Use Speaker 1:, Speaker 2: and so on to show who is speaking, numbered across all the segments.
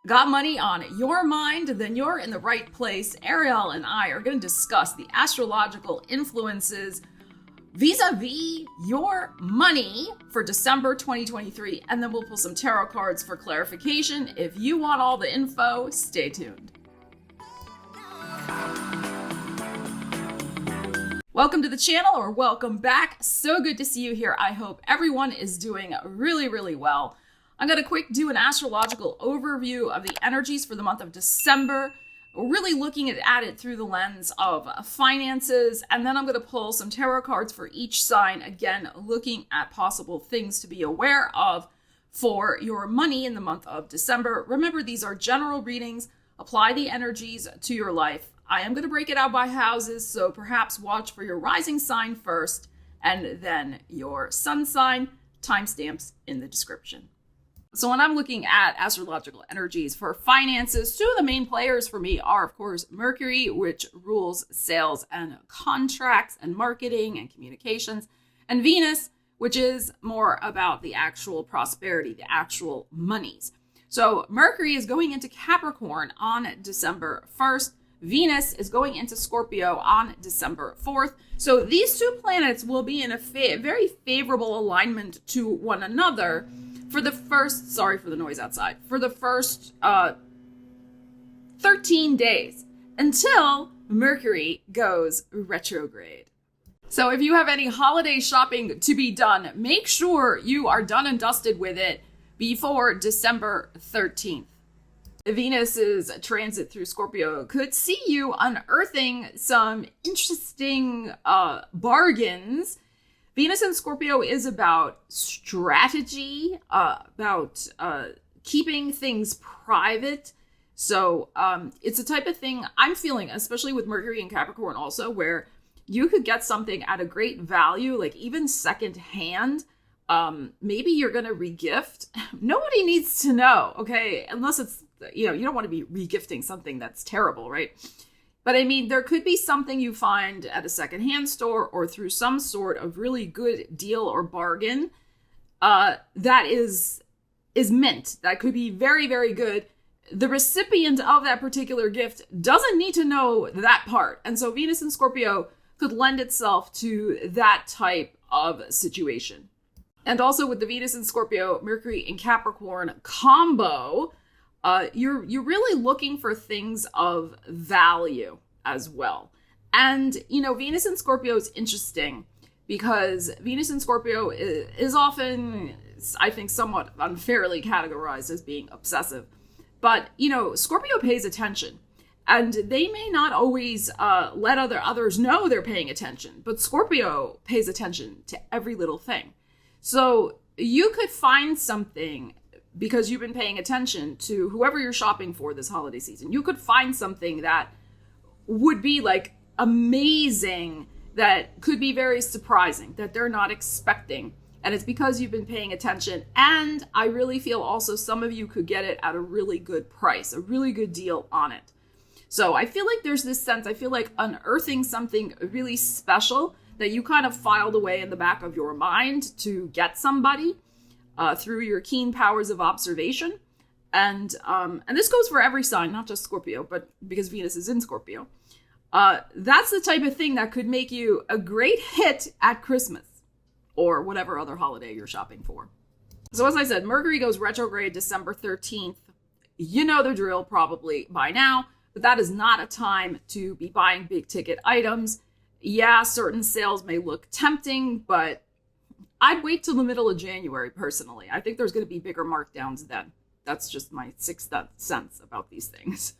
Speaker 1: Got money on your mind? Then you're in the right place. Ariel and I are going to discuss the astrological influences vis-a-vis your money for December 2023. And then we'll pull some tarot cards for clarification. If you want all the info, stay tuned. Welcome to the channel, or welcome back. So good to see you here. I hope everyone is doing really, really well. I'm going to do an astrological overview of the energies for the month of December. We're really looking at it through the lens of finances, and then I'm going to pull some tarot cards for each sign, again, looking at possible things to be aware of for your money in the month of December. Remember, these are general readings. Apply the energies to your life. I am going to break it out by houses, so perhaps watch for your rising sign first, and then your sun sign. Timestamps in the description. So when I'm looking at astrological energies for finances, two of the main players for me are, of course, Mercury, which rules sales and contracts and marketing and communications, and Venus, which is more about the actual prosperity, the actual monies. So Mercury is going into Capricorn on December 1st. Venus is going into Scorpio on December 4th. So these two planets will be in a very favorable alignment to one another for the first, sorry for the noise outside, for the first 13 days until Mercury goes retrograde. So if you have any holiday shopping to be done, make sure you are done and dusted with it before December 13th. Venus's transit through Scorpio could see you unearthing some interesting bargains. Venus in Scorpio is about strategy, about keeping things private. So it's a type of thing I'm feeling, especially with Mercury in Capricorn also, where you could get something at a great value, like even secondhand. Maybe you're going to regift. Nobody needs to know, okay? Unless it's, you don't want to be regifting something that's terrible, right? But I mean, there could be something you find at a secondhand store or through some sort of really good deal or bargain that is mint. That could be very, very good. The recipient of that particular gift doesn't need to know that part. And so Venus in Scorpio could lend itself to that type of situation. And also with the Venus in Scorpio, Mercury in Capricorn combo, you're really looking for things of value as well. And, Venus in Scorpio is interesting because Venus in Scorpio is often, I think, somewhat unfairly categorized as being obsessive. But, Scorpio pays attention, and they may not always let others know they're paying attention, but Scorpio pays attention to every little thing. So you could find something because you've been paying attention to whoever you're shopping for this holiday season. You could find something that would be like amazing, that could be very surprising, that they're not expecting. And it's because you've been paying attention. And I really feel also some of you could get it at a really good price, a really good deal on it. So I feel like there's this sense, I feel like unearthing something really special that you kind of filed away in the back of your mind to get somebody. Through your keen powers of observation. And this goes for every sign, not just Scorpio, but because Venus is in Scorpio. That's the type of thing that could make you a great hit at Christmas or whatever other holiday you're shopping for. So as I said, Mercury goes retrograde December 13th. You know the drill probably by now, but that is not a time to be buying big ticket items. Yeah, certain sales may look tempting, but I'd wait till the middle of January, personally. I think there's going to be bigger markdowns then. That's just my sixth sense about these things.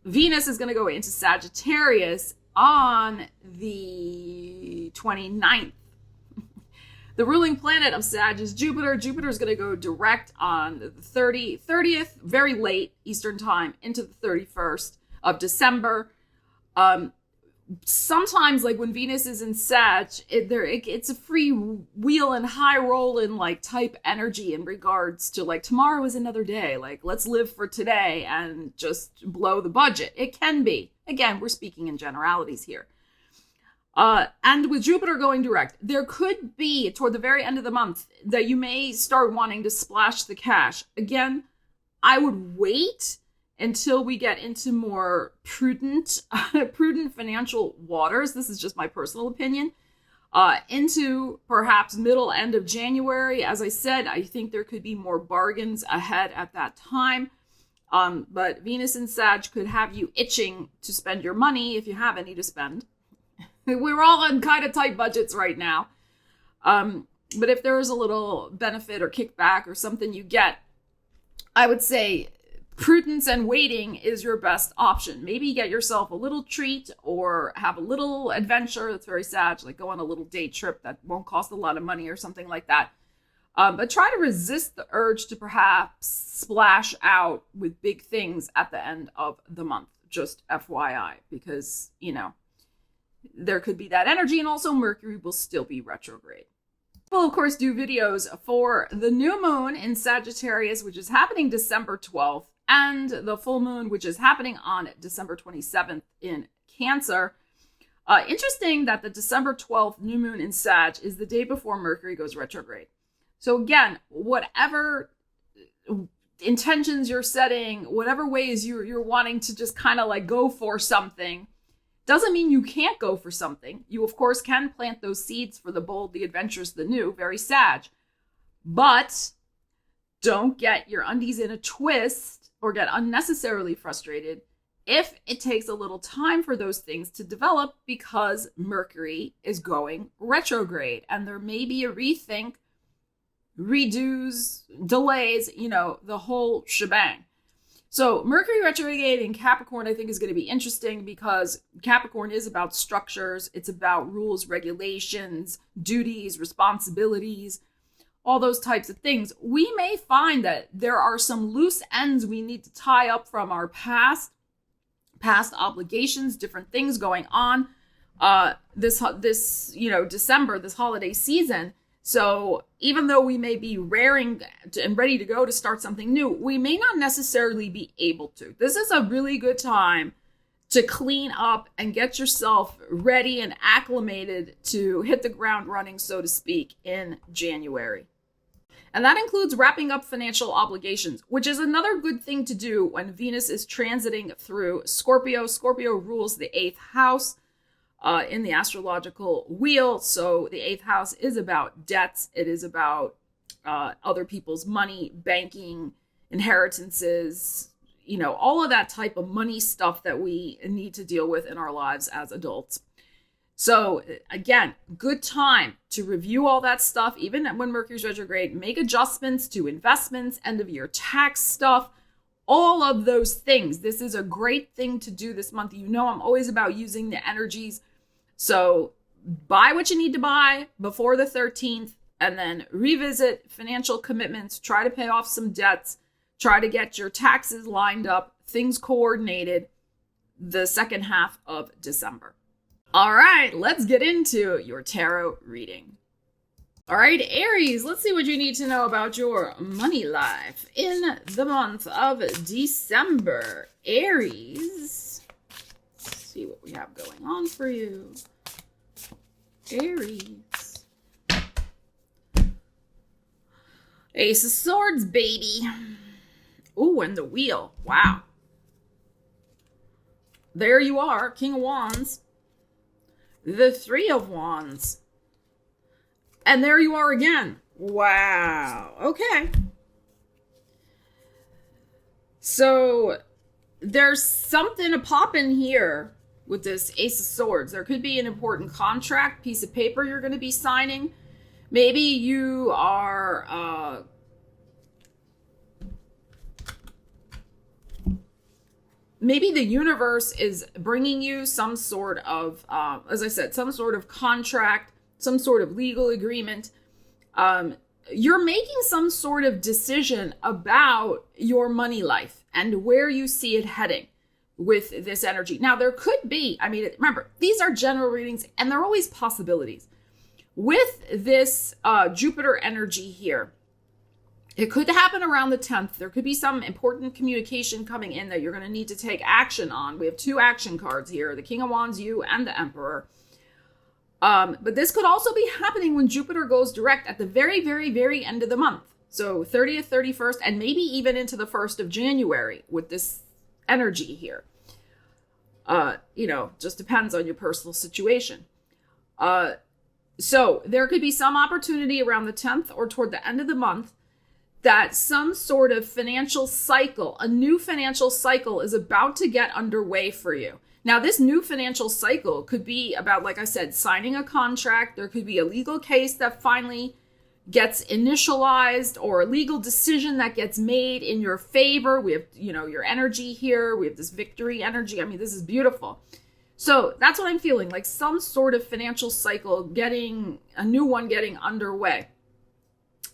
Speaker 1: Venus is going to go into Sagittarius on the 29th. The ruling planet of Sag is Jupiter. Jupiter is going to go direct on the 30th, very late Eastern time, into the 31st of December. Sometimes, like when Venus is in Sag, it's a free wheel and high rolling like type energy in regards to like tomorrow is another day. Like let's live for today and just blow the budget. It can be. Again, we're speaking in generalities here. And with Jupiter going direct, there could be toward the very end of the month that you may start wanting to splash the cash. Again, I would wait until we get into more prudent financial waters. This is just my personal opinion. Into perhaps middle end of January. As I said, I think there could be more bargains ahead at that time. But Venus in Sag could have you itching to spend your money if you have any to spend. We're all on kind of tight budgets right now. But if there is a little benefit or kickback or something you get, I would say prudence and waiting is your best option. Maybe get yourself a little treat or have a little adventure that's very Sag, like go on a little day trip that won't cost a lot of money or something like that. But try to resist the urge to perhaps splash out with big things at the end of the month. Just FYI, because, you know, there could be that energy, and also Mercury will still be retrograde. We'll, of course, do videos for the new moon in Sagittarius, which is happening December 12th, and the full moon, which is happening on December 27th in Cancer. Interesting that the December 12th new moon in Sag is the day before Mercury goes retrograde. So again, whatever intentions you're setting, whatever ways you're wanting to just kind of like go for something, doesn't mean you can't go for something. You, of course, can plant those seeds for the bold, the adventurous, the new, very Sag. But don't get your undies in a twist or get unnecessarily frustrated if it takes a little time for those things to develop, because Mercury is going retrograde and there may be a rethink, redos, delays, you know, the whole shebang. So Mercury retrograde in Capricorn, I think, is going to be interesting because Capricorn is about structures. It's about rules, regulations, duties, responsibilities, all those types of things. We may find that there are some loose ends we need to tie up from our past obligations, different things going on this December, this holiday season. So even though we may be raring and ready to go to start something new, we may not necessarily be able to. This is a really good time to clean up and get yourself ready and acclimated to hit the ground running, so to speak, in January. And that includes wrapping up financial obligations, which is another good thing to do when Venus is transiting through Scorpio. Scorpio rules the 8th house in the astrological wheel. So the 8th house is about debts. It is about other people's money, banking, inheritances, you know, all of that type of money stuff that we need to deal with in our lives as adults. So again, good time to review all that stuff, even when Mercury's retrograde, make adjustments to investments, end of year tax stuff, all of those things. This is a great thing to do this month. You know, I'm always about using the energies. So buy what you need to buy before the 13th, and then revisit financial commitments, try to pay off some debts, try to get your taxes lined up, things coordinated the second half of December. All right, let's get into your tarot reading. All right, Aries, let's see what you need to know about your money life in the month of December. Aries, let's see what we have going on for you. Aries. Ace of Swords, baby. Ooh, and the wheel. Wow. There you are, King of Wands. The Three of Wands. And there you are again. Wow. Okay. So there's something to pop in here with this Ace of Swords. There could be an important contract, piece of paper you're going to be signing. Maybe you are maybe the universe is bringing you some sort of, as I said, some sort of contract, some sort of legal agreement. You're making some sort of decision about your money life and where you see it heading with this energy. Now, there could be, I mean, remember, these are general readings and they're always possibilities. With this Jupiter energy here, it could happen around the 10th. There could be some important communication coming in that you're going to need to take action on. We have two action cards here, the King of Wands, you, and the Emperor. But this could also be happening when Jupiter goes direct at the very, very, very end of the month. So 30th, 31st, and maybe even into the 1st of January with this energy here. Just depends on your personal situation. So there could be some opportunity around the 10th or toward the end of the month that some sort of financial cycle, a new financial cycle is about to get underway for you. Now, this new financial cycle could be about, like I said, signing a contract. There could be a legal case that finally gets initialized or a legal decision that gets made in your favor. We have, your energy here. We have this victory energy. I mean, this is beautiful. So that's what I'm feeling, like some sort of financial cycle getting underway.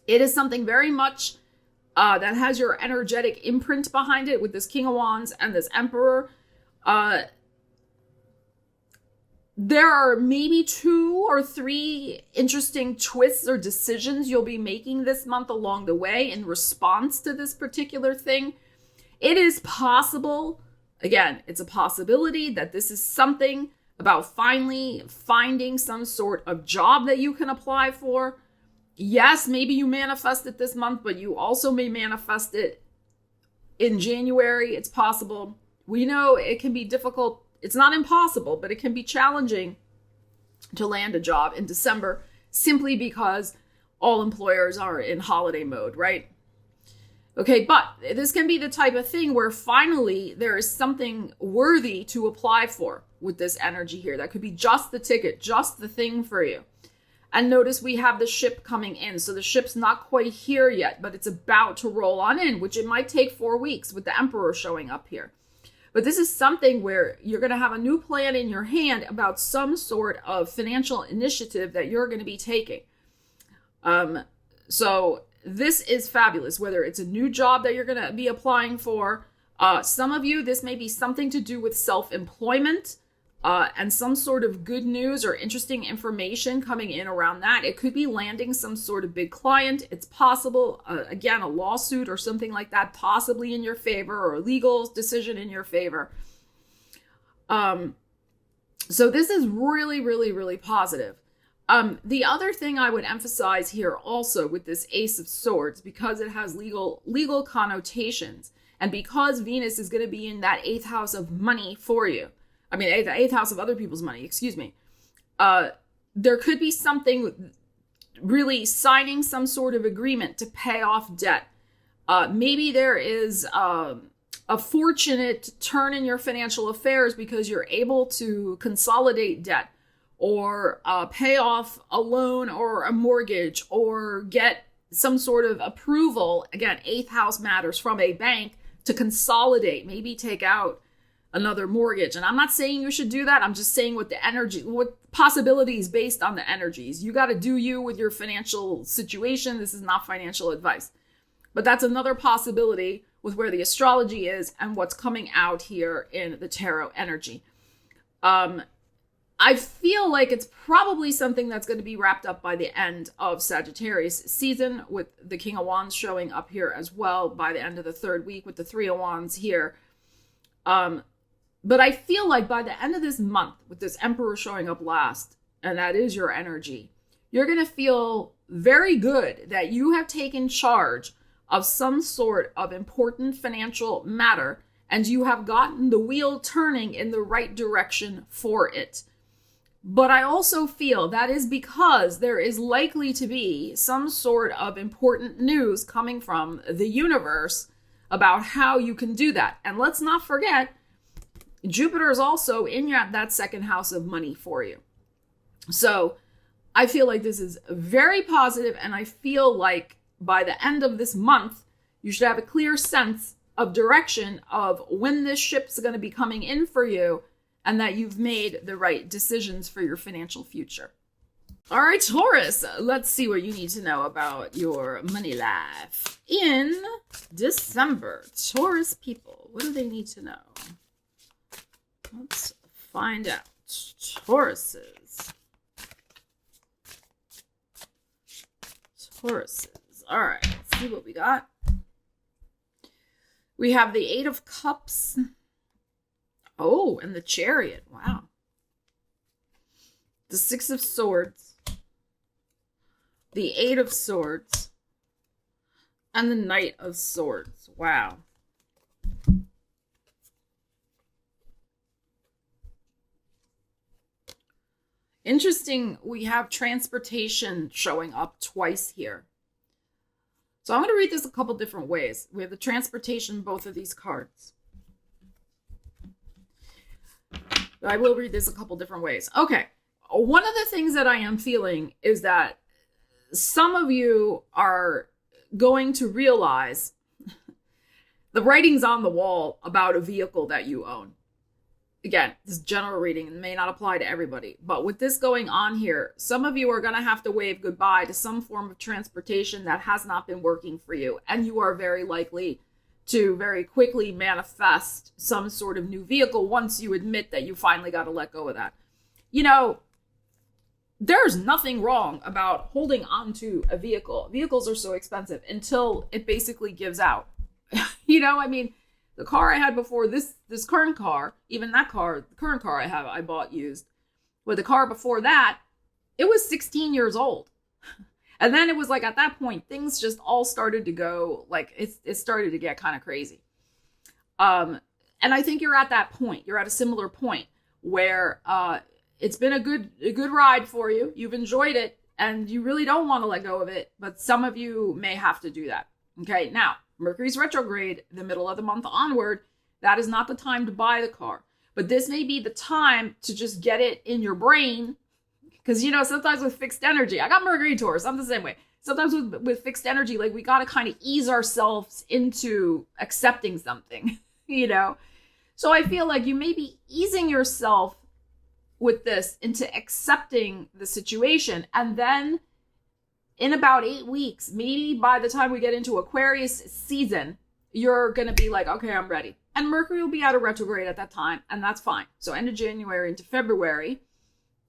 Speaker 1: It is something very much that has your energetic imprint behind it with this King of Wands and this Emperor. There are maybe 2 or 3 interesting twists or decisions you'll be making this month along the way in response to this particular thing. It is possible, again, it's a possibility that this is something about finally finding some sort of job that you can apply for. Yes, maybe you manifest it this month, but you also may manifest it in January. It's possible. We know it can be difficult. It's not impossible, but it can be challenging to land a job in December simply because all employers are in holiday mode, right? Okay, but this can be the type of thing where finally there is something worthy to apply for with this energy here. That could be just the ticket, just the thing for you. And notice we have the ship coming in. So the ship's not quite here yet, but it's about to roll on in, which it might take 4 weeks with the Emperor showing up here. But this is something where you're going to have a new plan in your hand about some sort of financial initiative that you're going to be taking. So this is fabulous, whether it's a new job that you're going to be applying for. Some of you, this may be something to do with self-employment and some sort of good news or interesting information coming in around that. It could be landing some sort of big client. It's possible, again, a lawsuit or something like that, possibly in your favor, or a legal decision in your favor. So this is really, really, really positive. The other thing I would emphasize here also with this Ace of Swords, because it has legal connotations, and because Venus is going to be in that 8th house of money for you, the 8th house of other people's money, excuse me. There could be something really signing some sort of agreement to pay off debt. Maybe there is a fortunate turn in your financial affairs because you're able to consolidate debt or pay off a loan or a mortgage or get some sort of approval. Again, 8th house matters, from a bank to consolidate, maybe take out another mortgage. And I'm not saying you should do that. I'm just saying what possibilities based on the energies. You got to do you with your financial situation. This is not financial advice. But that's another possibility with where the astrology is and what's coming out here in the tarot energy. I feel like it's probably something that's going to be wrapped up by the end of Sagittarius season, with the King of Wands showing up here as well by the end of the 3rd week with the 3 of Wands here. But I feel like by the end of this month, with this Emperor showing up last, and that is your energy, you're going to feel very good that you have taken charge of some sort of important financial matter, and you have gotten the wheel turning in the right direction for it. But I also feel that is because there is likely to be some sort of important news coming from the universe about how you can do that. And let's not forget, Jupiter is also in that 2nd house of money for you. So I feel like this is very positive, and I feel like by the end of this month, you should have a clear sense of direction of when this ship's going to be coming in for you, and that you've made the right decisions for your financial future. All right, Taurus, let's see what you need to know about your money life in December. Taurus people, what do they need to know? Let's find out. Tauruses. All right, let's see what we got. We have the 8 of Cups. Oh, and the Chariot. Wow. the Six of Swords, the Eight of Swords, and the Knight of Swords. Wow. Interesting, we have transportation showing up twice here. So I'm going to read this a couple different ways. We have the transportation, both of these cards. I will read this a couple different ways. Okay. One of the things that I am feeling is that some of you are going to realize the writing's on the wall about a vehicle that you own. Again, this general reading may not apply to everybody, but with this going on here, some of you are going to have to wave goodbye to some form of transportation that has not been working for you, and you are very likely to very quickly manifest some sort of new vehicle once you admit that you finally got to let go of that. You know, there's nothing wrong about holding on to a vehicle. Vehicles are so expensive until it basically gives out. You know, I mean, the car I had before this current car, even that car, the current car I bought used, but the car before that, it was 16 years old. And then it was like at that point, things just all started to go, like it started to get kind of crazy. And I think you're at that point. You're at a similar point where it's been a good ride for you. You've enjoyed it and you really don't want to let go of it. But some of you may have to do that. Okay, now, Mercury's retrograde, the middle of the month onward, that is not the time to buy the car. But this may be the time to just get it in your brain. Because, you know, sometimes with fixed energy, I got Mercury Taurus, I'm the same way. Sometimes with fixed energy, like we got to kind of ease ourselves into accepting something, you know? So I feel like you may be easing yourself with this into accepting the situation. And then in about 8 weeks, maybe by the time we get into Aquarius season, you're going to be like, okay, I'm ready. And Mercury will be out of retrograde at that time, and that's fine. So end of January into February,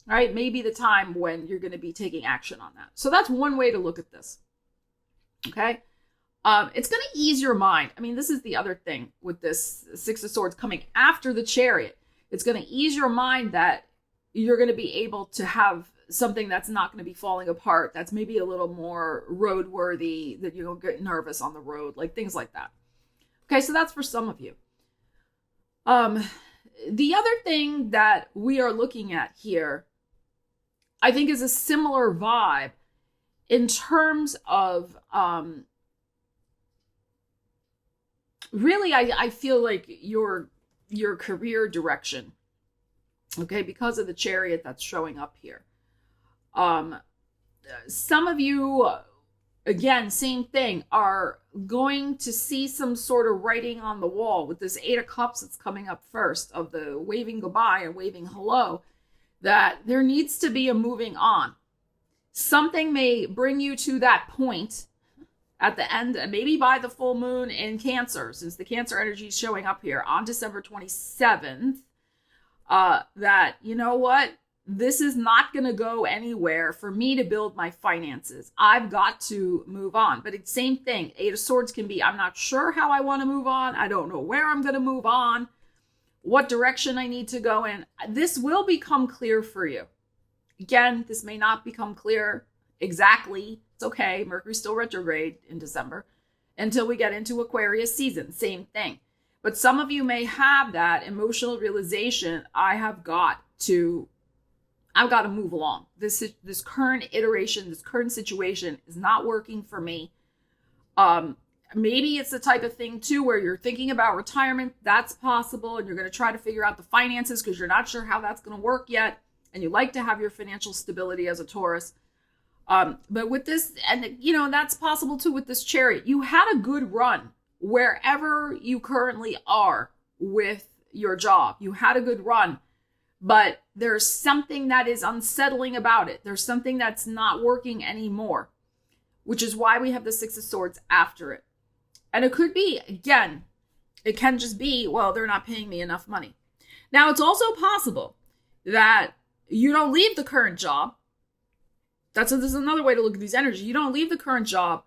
Speaker 1: right, may be the time when you're going to be taking action on that. So that's one way to look at this. Okay? It's going to ease your mind. I mean, this is the other thing with this Six of Swords coming after the Chariot. It's going to ease your mind that you're going to be able to have something that's not going to be falling apart, that's maybe a little more roadworthy, that you don't get nervous on the road, like things like that. Okay, so that's for some of you. The other thing that we are looking at here, I think, is a similar vibe in terms of, really, I feel like your career direction, okay, because of the Chariot that's showing up here. Some of you, again, same thing, are going to see some sort of writing on the wall with this Eight of Cups that's coming up first, of the waving goodbye and waving hello, that there needs to be a moving on. Something may bring you to that point at the end, and maybe by the full moon in Cancer, since the Cancer energy is showing up here on December 27th, that, you know what? This is not going to go anywhere for me to build my finances. I've got to move on. But it's same thing. Eight of Swords can be, I'm not sure how I want to move on. I don't know where I'm going to move on, what direction I need to go in. This will become clear for you. Again, this may not become clear exactly. It's okay. Mercury's still retrograde in December until we get into Aquarius season. Same thing. But some of you may have that emotional realization, I've got to move along. This current iteration, this current situation is not working for me. Maybe it's the type of thing too where you're thinking about retirement. That's possible. And you're going to try to figure out the finances because you're not sure how that's going to work yet. And you like to have your financial stability as a Taurus. But with this, and you know, that's possible too with this Chariot. You had a good run wherever you currently are with your job. You had a good run. But there's something that is unsettling about it. There's something that's not working anymore, which is why we have the Six of Swords after it. And it could be, again, it can just be, well, they're not paying me enough money. Now, it's also possible that you don't leave the current job. This is another way to look at these energies. You don't leave the current job,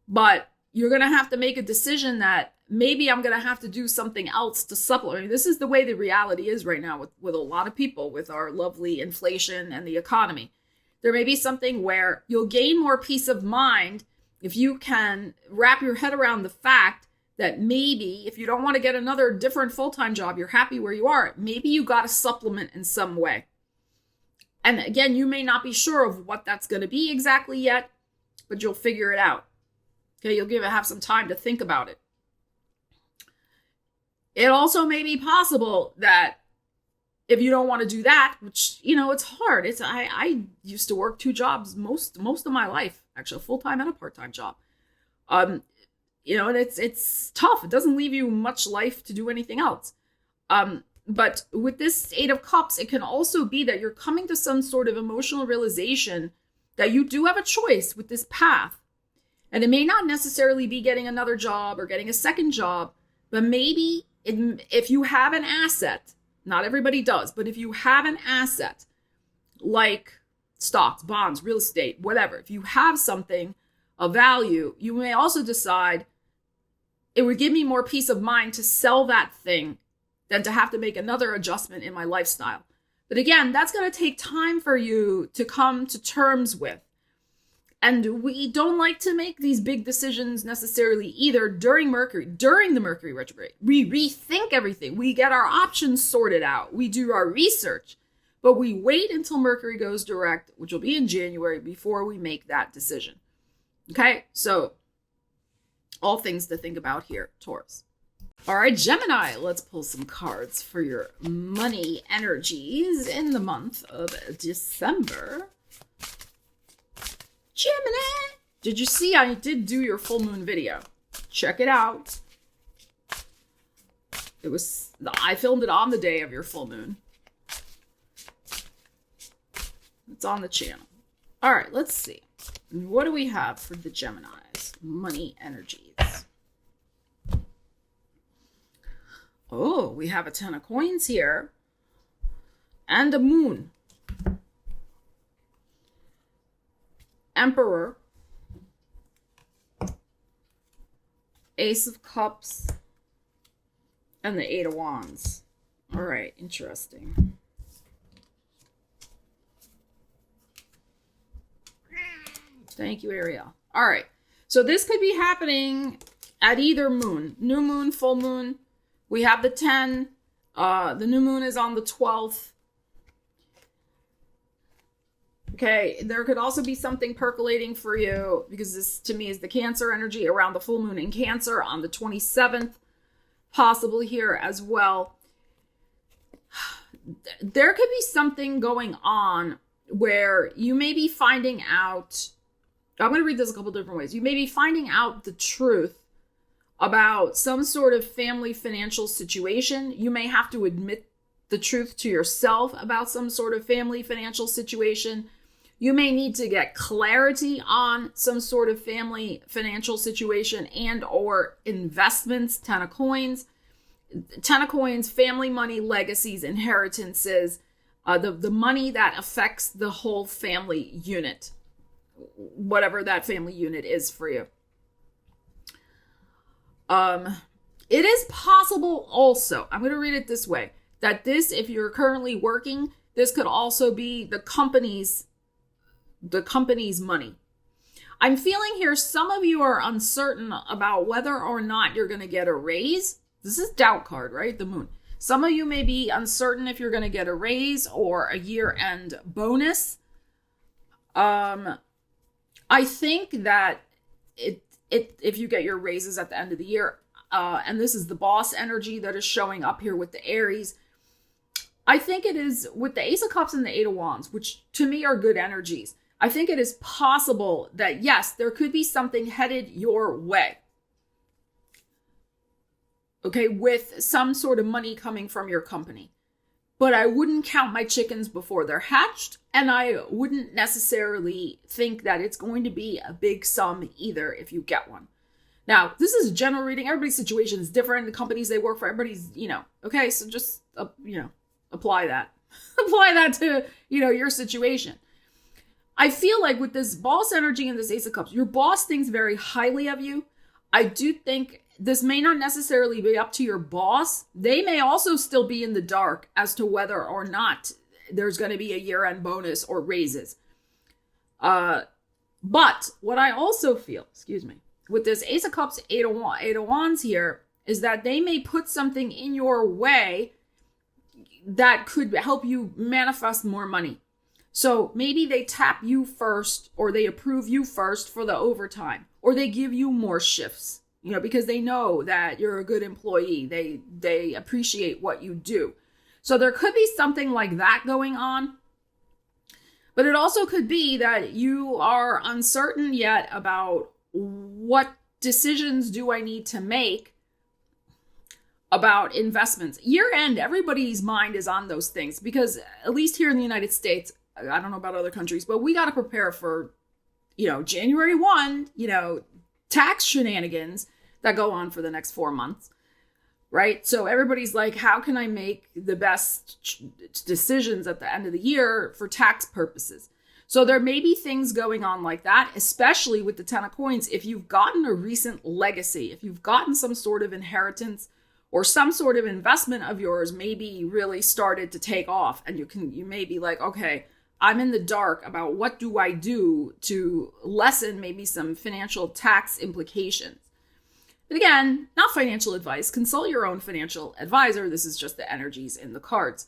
Speaker 1: but you're going to have to make a decision that maybe I'm going to have to do something else to supplement. I mean, this is the way the reality is right now with a lot of people, with our lovely inflation and the economy. There may be something where you'll gain more peace of mind if you can wrap your head around the fact that maybe if you don't want to get another different full-time job, you're happy where you are, maybe you got to supplement in some way. And again, you may not be sure of what that's going to be exactly yet, but you'll figure it out. Okay, you'll have some time to think about it. It also may be possible that if you don't want to do that, which, it's hard. I used to work 2 jobs most of my life, actually, a full-time and a part-time job. And it's tough. It doesn't leave you much life to do anything else. But with this 8 of Cups, it can also be that you're coming to some sort of emotional realization that you do have a choice with this path. And it may not necessarily be getting another job or getting a second job, but maybe if you have an asset, not everybody does, but if you have an asset like stocks, bonds, real estate, whatever, if you have something of value, you may also decide it would give me more peace of mind to sell that thing than to have to make another adjustment in my lifestyle. But again, that's going to take time for you to come to terms with. And we don't like to make these big decisions necessarily either during the Mercury retrograde. We rethink everything. We get our options sorted out. We do our research. But we wait until Mercury goes direct, which will be in January, before we make that decision. Okay? So, all things to think about here, Taurus. All right, Gemini, let's pull some cards for your money energies in the month of December. Gemini! Did you see I did do your full moon video? Check it out. I filmed it on the day of your full moon. It's on the channel. All right, let's see. What do we have for the Geminis? Money energies. Oh, we have a 10 of coins here. And a moon. Emperor. Ace of Cups. And the 8 of Wands. All right, interesting. Thank you, Ariel. All right, so this could be happening at either moon. New moon, full moon. We have the 10. The new moon is on the 12th. Okay, there could also be something percolating for you, because this to me is the Cancer energy around the full moon in Cancer on the 27th. Possible here as well. There could be something going on where you may be finding out. I'm going to read this a couple different ways. You may be finding out the truth about some sort of family financial situation. You may have to admit the truth to yourself about some sort of family financial situation. You may need to get clarity on some sort of family financial situation and or investments. 10 of coins. 10 of coins, family money, legacies, inheritances, the money that affects the whole family unit, whatever that family unit is for you. It is possible also, I'm going to read it this way, that this, if you're currently working, this could also be the company's money. I'm feeling here some of you are uncertain about whether or not you're going to get a raise. This is doubt card, right? The moon. Some of you may be uncertain if you're going to get a raise or a year-end bonus. I think that if you get your raises at the end of the year, and this is the boss energy that is showing up here with the Aries, I think it is with the Ace of Cups and the 8 of Wands, which to me are good energies. I think it is possible that, yes, there could be something headed your way. Okay, with some sort of money coming from your company. But I wouldn't count my chickens before they're hatched, and I wouldn't necessarily think that it's going to be a big sum either if you get one. Now, this is a general reading. Everybody's situation is different. The companies they work for, everybody's, okay, so just, apply that. Apply that to, your situation. I feel like with this boss energy and this Ace of Cups, your boss thinks very highly of you. I do think this may not necessarily be up to your boss. They may also still be in the dark as to whether or not there's going to be a year-end bonus or raises. But what I also feel, with this Ace of Cups, Eight of Wands here, is that they may put something in your way that could help you manifest more money. So maybe they tap you first, or they approve you first for the overtime, or they give you more shifts, because they know that you're a good employee. They appreciate what you do. So there could be something like that going on. But it also could be that you are uncertain yet about what decisions do I need to make about investments. Year end, everybody's mind is on those things, because at least here in the United States, I don't know about other countries, but we got to prepare for, January 1, tax shenanigans that go on for the next 4 months, right? So everybody's like, how can I make the best decisions at the end of the year for tax purposes? So there may be things going on like that, especially with the Ten of Coins. If you've gotten a recent legacy, if you've gotten some sort of inheritance, or some sort of investment of yours maybe really started to take off, and you may be like, okay, I'm in the dark about what do I do to lessen maybe some financial tax implications. But again, not financial advice. Consult your own financial advisor. This is just the energies in the cards.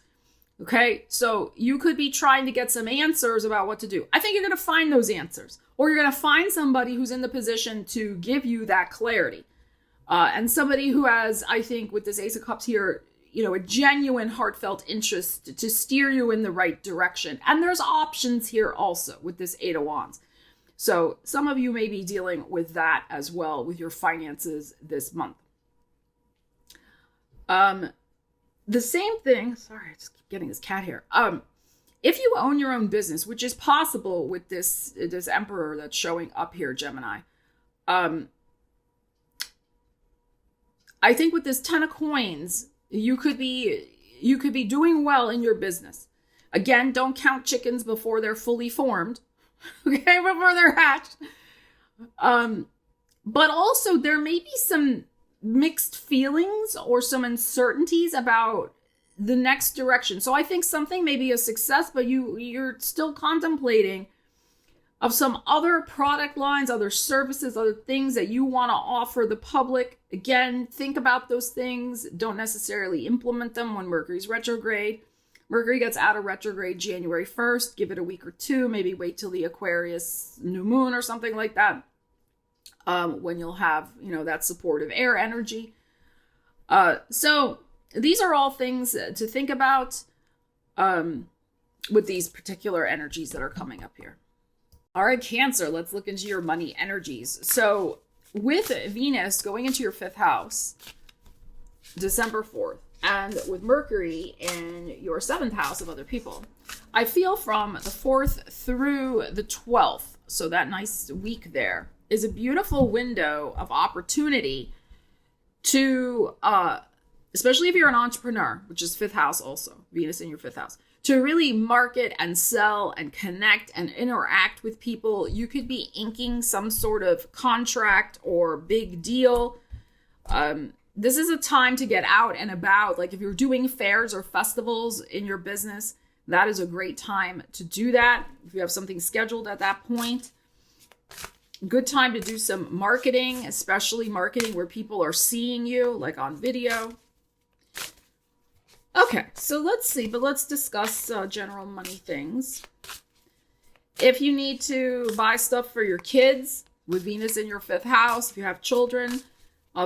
Speaker 1: Okay, so you could be trying to get some answers about what to do. I think you're going to find those answers, or you're going to find somebody who's in the position to give you that clarity. And somebody who has, I think, with this Ace of Cups here, a genuine heartfelt interest to steer you in the right direction. And there's options here also with this Eight of Wands. So some of you may be dealing with that as well with your finances this month. The same thing, sorry, I just keep getting this cat here. If you own your own business, which is possible with this Emperor that's showing up here, Gemini, I think with this Ten of Coins, you could be doing well in your business. Again, don't count chickens before they're fully formed, okay, before they're hatched. But also there may be some mixed feelings or some uncertainties about the next direction. So I think something may be a success, but you're still contemplating of some other product lines, other services, other things that you want to offer the public. Again, think about those things. Don't necessarily implement them when Mercury's retrograde. Mercury gets out of retrograde January 1st. Give it a week or two. Maybe wait till the Aquarius new moon or something like that, when you'll have, that supportive air energy. So these are all things to think about with these particular energies that are coming up here. All right, Cancer, let's look into your money energies. So with Venus going into your 5th house, December 4th, and with Mercury in your 7th house of other people, I feel from the 4th through the 12th, so that nice week there, is a beautiful window of opportunity to, especially if you're an entrepreneur, which is 5th house also, Venus in your 5th house, to really market and sell and connect and interact with people. You could be inking some sort of contract or big deal. This is a time to get out and about. Like if you're doing fairs or festivals in your business, that is a great time to do that. If you have something scheduled at that point, good time to do some marketing, especially marketing where people are seeing you, like on video. Okay, so let's see, but let's discuss general money things. If you need to buy stuff for your kids with Venus in your 5th house, if you have children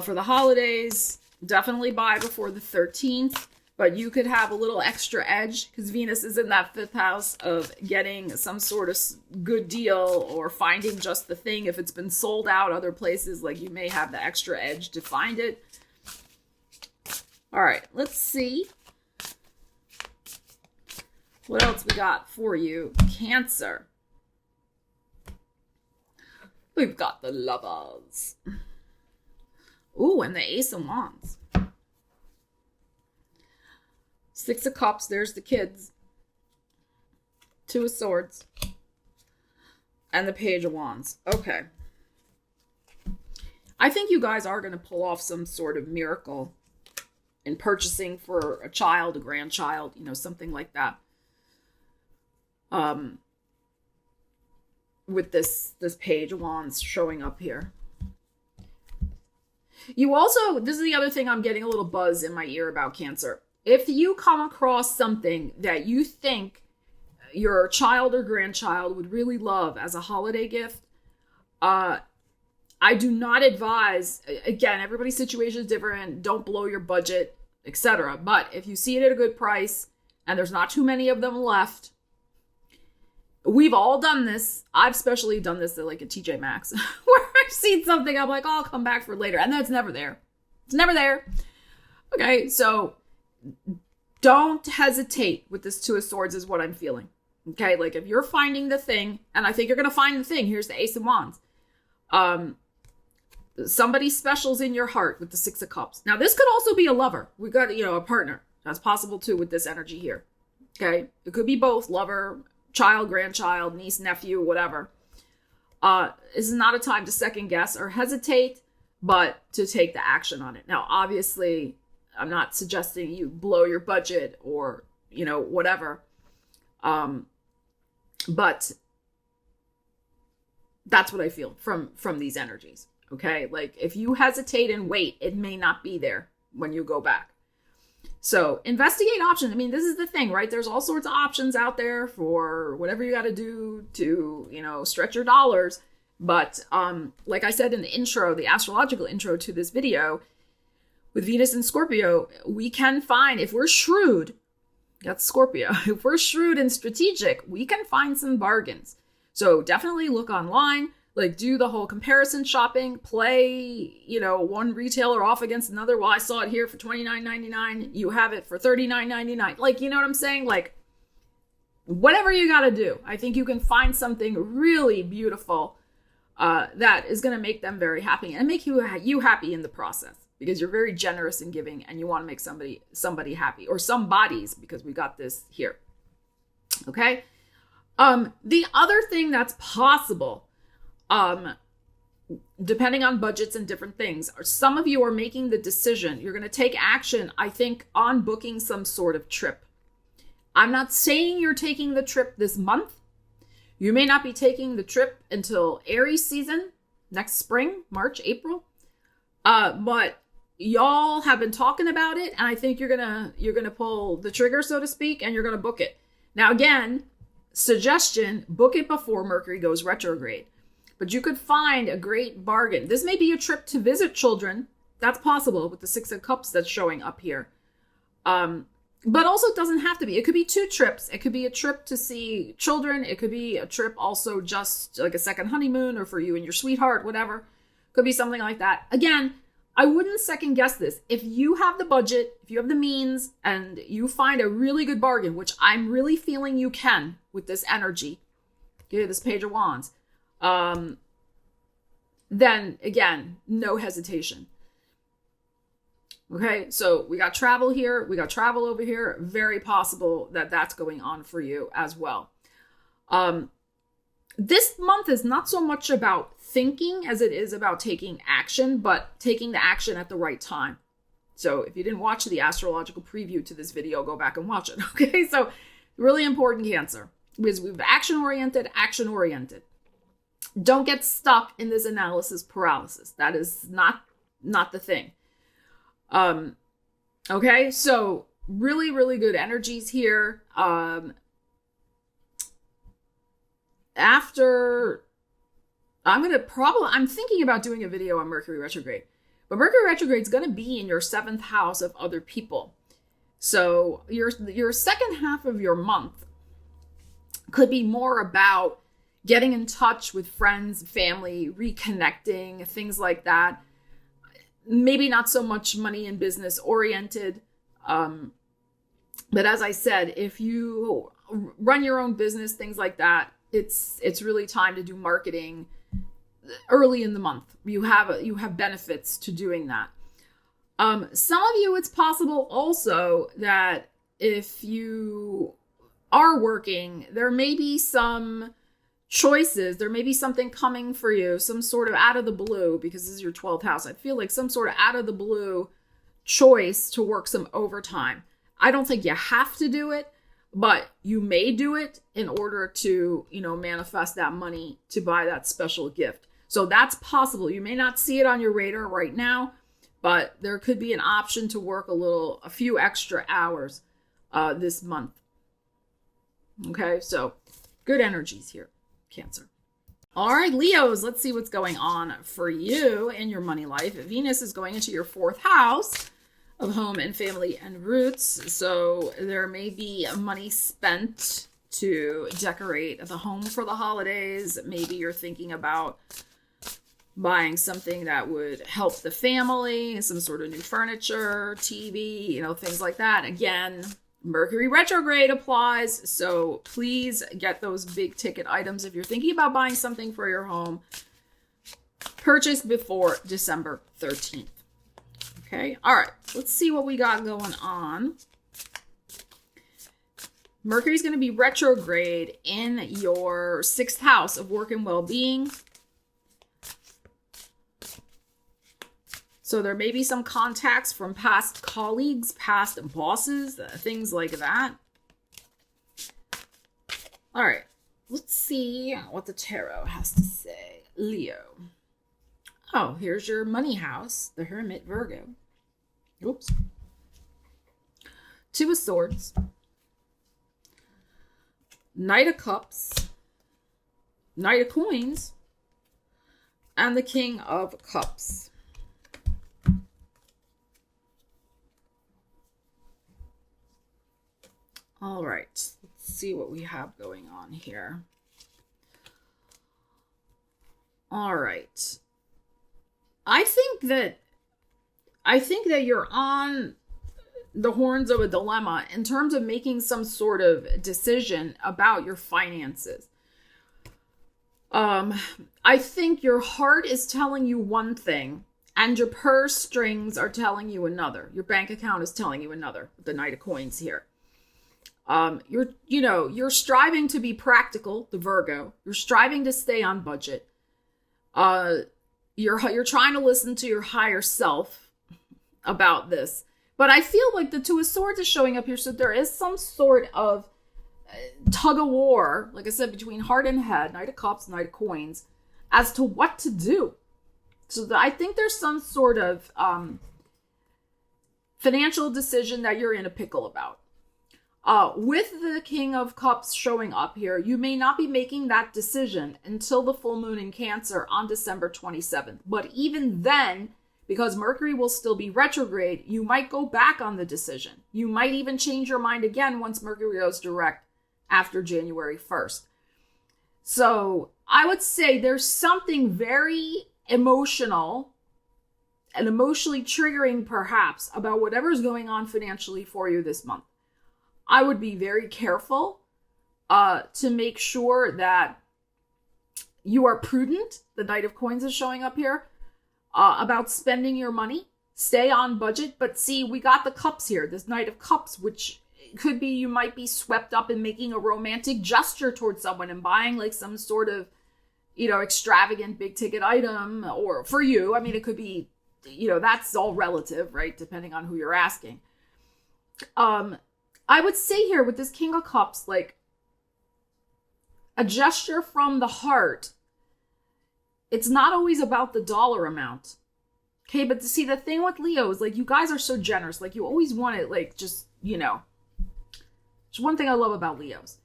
Speaker 1: for the holidays, definitely buy before the 13th. But you could have a little extra edge because Venus is in that 5th house of getting some sort of good deal or finding just the thing. If it's been sold out other places, like you may have the extra edge to find it. All right, let's see what else we got for you, Cancer. We've got the Lovers. Ooh, and the Ace of Wands. 6 of Cups, there's the kids. 2 of Swords. And the Page of Wands. Okay. I think you guys are going to pull off some sort of miracle in purchasing for a child, a grandchild, something like that. With this Page of Wands showing up here. You also, this is the other thing, I'm getting a little buzz in my ear about Cancer. If you come across something that you think your child or grandchild would really love as a holiday gift, I do not advise, again, everybody's situation is different, don't blow your budget, etc. But if you see it at a good price and there's not too many of them left, we've all done this. I've especially done this at like a TJ Maxx where I've seen something, I'm like, oh, I'll come back for later. And then it's never there. It's never there. Okay, so don't hesitate with this Two of Swords is what I'm feeling. Okay, like if you're finding the thing, and I think you're going to find the thing, here's the Ace of Wands. Somebody special's in your heart with the Six of Cups. Now, this could also be a lover. We got, a partner. That's possible too with this energy here. Okay, it could be both, lover, child, grandchild, niece, nephew, whatever. This is not a time to second guess or hesitate, but to take the action on it. Now, obviously, I'm not suggesting you blow your budget or, whatever. But that's what I feel from these energies. Okay. Like if you hesitate and wait, it may not be there when you go back. So investigate options. I mean, this is the thing, right? There's all sorts of options out there for whatever you got to do to, stretch your dollars. But like I said in the intro, the astrological intro to this video, with Venus and Scorpio, we can find, if we're shrewd, that's Scorpio, if we're shrewd and strategic, we can find some bargains. So definitely look online, like do the whole comparison shopping, play, one retailer off against another. Well, I saw it here for $29.99. You have it for $39.99. Like, you know what I'm saying? Like, whatever you got to do. I think you can find something really beautiful that is going to make them very happy and make you happy in the process, because you're very generous in giving and you want to make somebody happy, or some bodies, because we got this here. Okay. The other thing that's possible, depending on budgets and different things, some of you are making the decision, you're going to take action, I think, on booking some sort of trip. I'm not saying you're taking the trip this month. You may not be taking the trip until Aries season, next spring, March, April. But y'all have been talking about it, and I think you're gonna pull the trigger, so to speak, and you're gonna book it. Now, again, suggestion, book it before Mercury goes retrograde. But you could find a great bargain. This may be a trip to visit children. That's possible with the Six of Cups that's showing up here. But also it doesn't have to be. It could be two trips. It could be a trip to see children. It could be a trip also just like a second honeymoon, or for you and your sweetheart, whatever. Could be something like that. Again, I wouldn't second guess this. If you have the budget, if you have the means, and you find a really good bargain, which I'm really feeling you can with this energy, okay, this Page of Wands, then again, no hesitation. Okay, so we got travel here, we got travel over here. Very possible that that's going on for you as well. This month is not so much about thinking as it is about taking action, but taking the action at the right time. So if you didn't watch the astrological preview to this video, go back and watch it. Okay, so really important, Cancer, because we've action-oriented. Don't get stuck in this analysis paralysis. That is not the thing. Okay, so really, really good energies here. After, I'm thinking about doing a video on Mercury retrograde, but Mercury retrograde is going to be in your 7th house of other people. So your second half of your month could be more about getting in touch with friends, family, reconnecting, things like that. Maybe not so much money and business oriented. But as I said, if you run your own business, things like that, it's really time to do marketing early in the month. You have benefits to doing that. Some of you, it's possible also that if you are working, there may be some choices. There may be something coming for you, some sort of out of the blue, because this is your 12th house. I feel like some sort of out of the blue choice to work some overtime. I don't think you have to do it, but you may do it in order to, manifest that money to buy that special gift. So that's possible. You may not see it on your radar right now, but there could be an option to work a few extra hours this month. Okay, so good energies here, Cancer. All right, Leos, let's see what's going on for you in your money life. Venus is going into your 4th house of home and family and roots. So there may be money spent to decorate the home for the holidays. Maybe you're thinking about buying something that would help the family, some sort of new furniture, TV, things like that. Again, Mercury retrograde applies, so please get those big ticket items. If you're thinking about buying something for your home, purchase before December 13th. Okay, all right, let's see what we got going on. Mercury's going to be retrograde in your 6th house of work and well-being. So there may be some contacts from past colleagues, past bosses, things like that. All right, let's see what the tarot has to say. Leo. Oh, here's your money house, the Hermit, Virgo. Oops. 2 of Swords. Knight of Cups. Knight of Coins. And the King of Cups. All right, let's see what we have going on here. All right. I think that you're on the horns of a dilemma in terms of making some sort of decision about your finances. I think your heart is telling you one thing and your purse strings are telling you another. Your bank account is telling you another, the Knight of Coins here. You're striving to be practical, the Virgo. You're striving to stay on budget. You're trying to listen to your higher self about this. But I feel like the 2 of Swords is showing up here, so there is some sort of tug of war, like I said, between heart and head, Knight of Cups, Knight of Coins, as to what to do. So I think there's some sort of financial decision that you're in a pickle about. With the King of Cups showing up here, you may not be making that decision until the full moon in Cancer on December 27th. But even then, because Mercury will still be retrograde, you might go back on the decision. You might even change your mind again once Mercury goes direct after January 1st. So I would say there's something very emotional and emotionally triggering perhaps about whatever's going on financially for you this month. I would be very careful to make sure that you are prudent. The Knight of Coins is showing up here about spending your money. Stay on budget. But see, we got the Cups here, this Knight of Cups, which could be you might be swept up in making a romantic gesture towards someone and buying like some sort of, extravagant big ticket item. Or for you, I mean, it could be, that's all relative, right? Depending on who you're asking. I would say here with this King of Cups, like a gesture from the heart. It's not always about the dollar amount. Okay, but to see the thing with Leo is like you guys are so generous. Like you always want it, like just, it's one thing I love about Leos.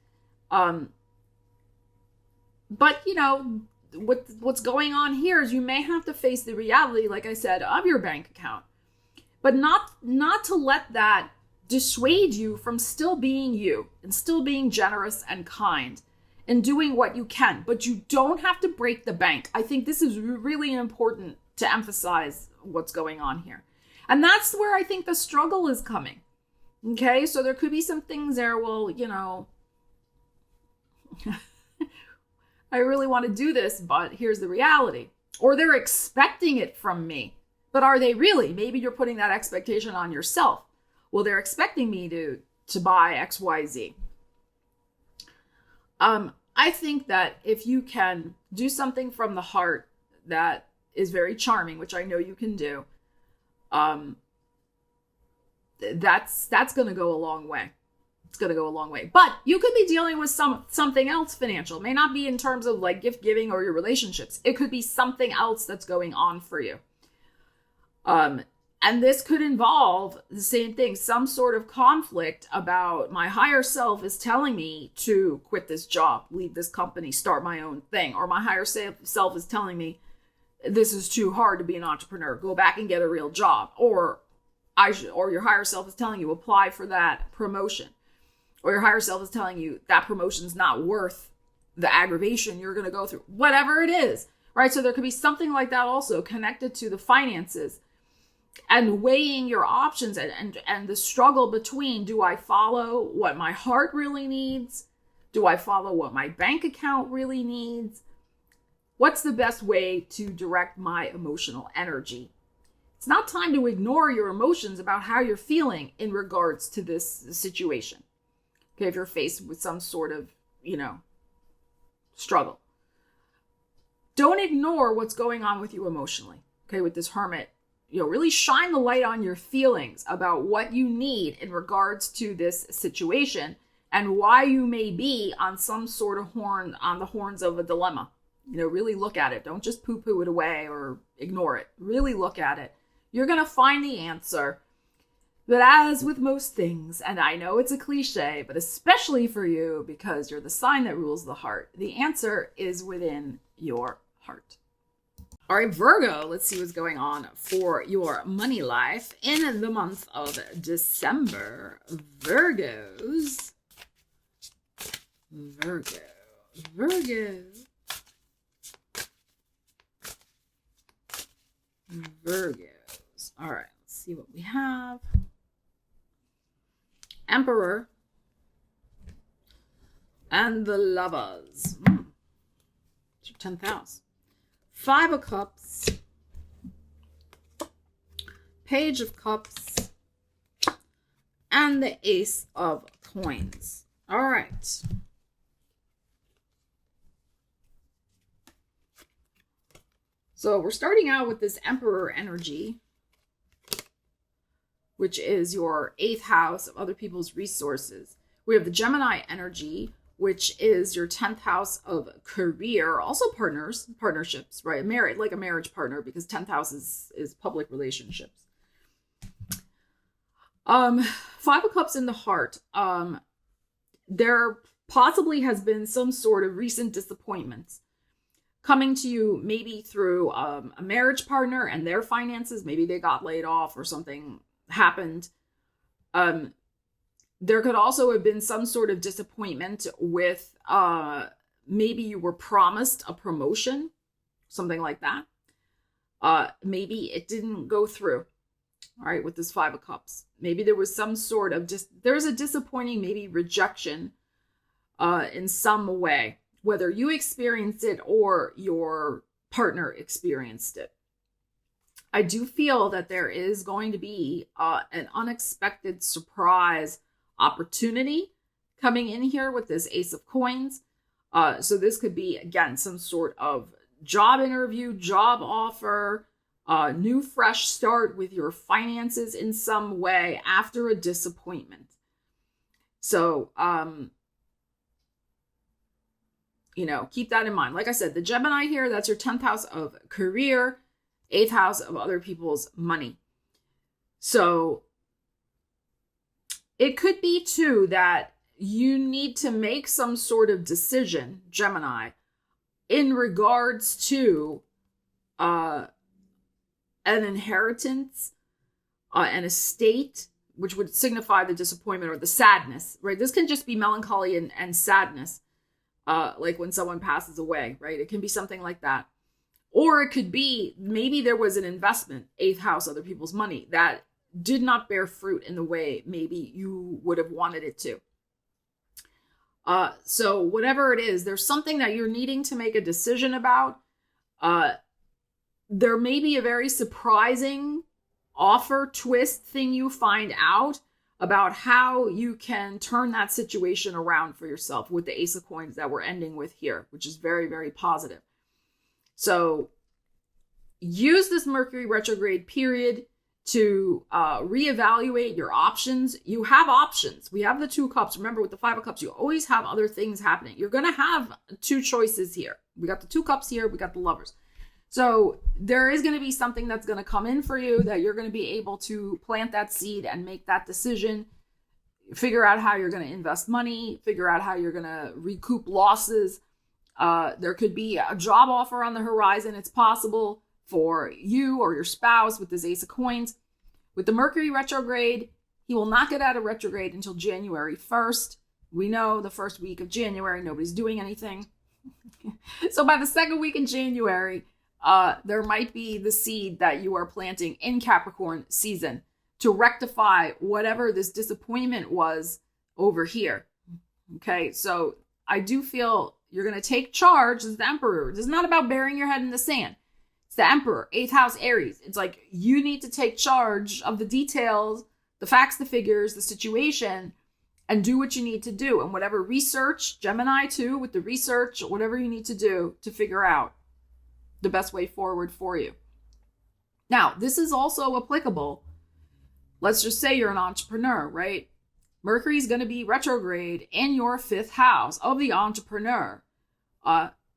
Speaker 1: But what's going on here is you may have to face the reality, like I said, of your bank account. But not to let that dissuade you from still being you and still being generous and kind and doing what you can. But you don't have to break the bank. I think this is really important to emphasize what's going on here. And that's where I think the struggle is coming. Okay, so there could be some things there, well, I really want to do this, but here's the reality. Or they're expecting it from me. But are they really? Maybe you're putting that expectation on yourself. Well, they're expecting me to buy X, Y, Z. I think that if you can do something from the heart that is very charming, which I know you can do, that's going to go a long way. It's going to go a long way. But you could be dealing with something else financial. It may not be in terms of like gift giving or your relationships. It could be something else that's going on for you. And this could involve the same thing, some sort of conflict about my higher self is telling me to quit this job, leave this company, start my own thing. Or my higher self is telling me this is too hard to be an entrepreneur, go back and get a real job. Or your higher self is telling you apply for that promotion. Or your higher self is telling you that promotion's not worth the aggravation you're going to go through. Whatever it is, right? So there could be something like that also connected to the finances and weighing your options and the struggle between, do I follow what my heart really needs? Do I follow what my bank account really needs? What's the best way to direct my emotional energy? It's not time to ignore your emotions about how you're feeling in regards to this situation. Okay, if you're faced with some sort of, struggle. Don't ignore what's going on with you emotionally. Okay, with this Hermit, really shine the light on your feelings about what you need in regards to this situation and why you may be on some sort of on the horns of a dilemma. Really look at it. Don't just poo-poo it away or ignore it. Really look at it. You're going to find the answer. But as with most things, and I know it's a cliche, but especially for you because you're the sign that rules the heart, the answer is within your heart. All right, Virgo, let's see what's going on for your money life in the month of December. Virgos. All right, let's see what we have. Emperor and the Lovers. It's your 10th house. 5 of Cups, Page of Cups, and the Ace of Coins. All right. So we're starting out with this Emperor energy, which is your 8th house of other people's resources. We have the Gemini energy, which is your 10th house of career, also partnerships, right? Like a marriage partner, because 10th house is public relationships. 5 of Cups in the heart. There possibly has been some sort of recent disappointments coming to you, maybe through a marriage partner and their finances. Maybe they got laid off or something happened. There could also have been some sort of disappointment with maybe you were promised a promotion, something like that. Maybe it didn't go through. All right, with this 5 of Cups. Maybe there was some sort of there's a disappointing, maybe rejection in some way, whether you experienced it or your partner experienced it. I do feel that there is going to be an unexpected surprise opportunity coming in here with this Ace of Coins. So this could be, again, some sort of job interview, job offer, new fresh start with your finances in some way after a disappointment. So, keep that in mind. Like I said, the Gemini here, that's your 10th house of career, 8th house of other people's money. So it could be too that you need to make some sort of decision, Gemini, in regards to an inheritance, an estate, which would signify the disappointment or the sadness, right? This can just be melancholy and sadness, like when someone passes away, right? It can be something like that. Or it could be, maybe there was an investment, 8th house, other people's money, that did not bear fruit in the way maybe you would have wanted it to. So whatever it is, there's something that you're needing to make a decision about. There may be a very surprising offer, twist thing you find out about how you can turn that situation around for yourself with the Ace of Coins that we're ending with here, which is very, very positive. So use this Mercury retrograde period to reevaluate your options. You have options. We have the 2 cups. Remember, with the 5 of cups, you always have other things happening. You're going to have 2 choices here. We got the 2 cups here. We got the Lovers. So there is going to be something that's going to come in for you that you're going to be able to plant that seed and make that decision. Figure out how you're going to invest money. Figure out how you're going to recoup losses. There could be a job offer on the horizon. It's possible for you or your spouse with this Ace of Coins. With the Mercury retrograde, he will not get out of retrograde until January 1st. We know the first week of January, nobody's doing anything. So by the second week in January, there might be the seed that you are planting in Capricorn season to rectify whatever this disappointment was over here. Okay, so I do feel you're going to take charge as the Emperor. This is not about burying your head in the sand. It's the Emperor, 8th house Aries. It's like you need to take charge of the details, the facts, the figures, the situation, and do what you need to do. And whatever research, Gemini too, with the research, whatever you need to do to figure out the best way forward for you. Now, this is also applicable. Let's just say you're an entrepreneur, right? Mercury is going to be retrograde in your 5th house of the entrepreneur,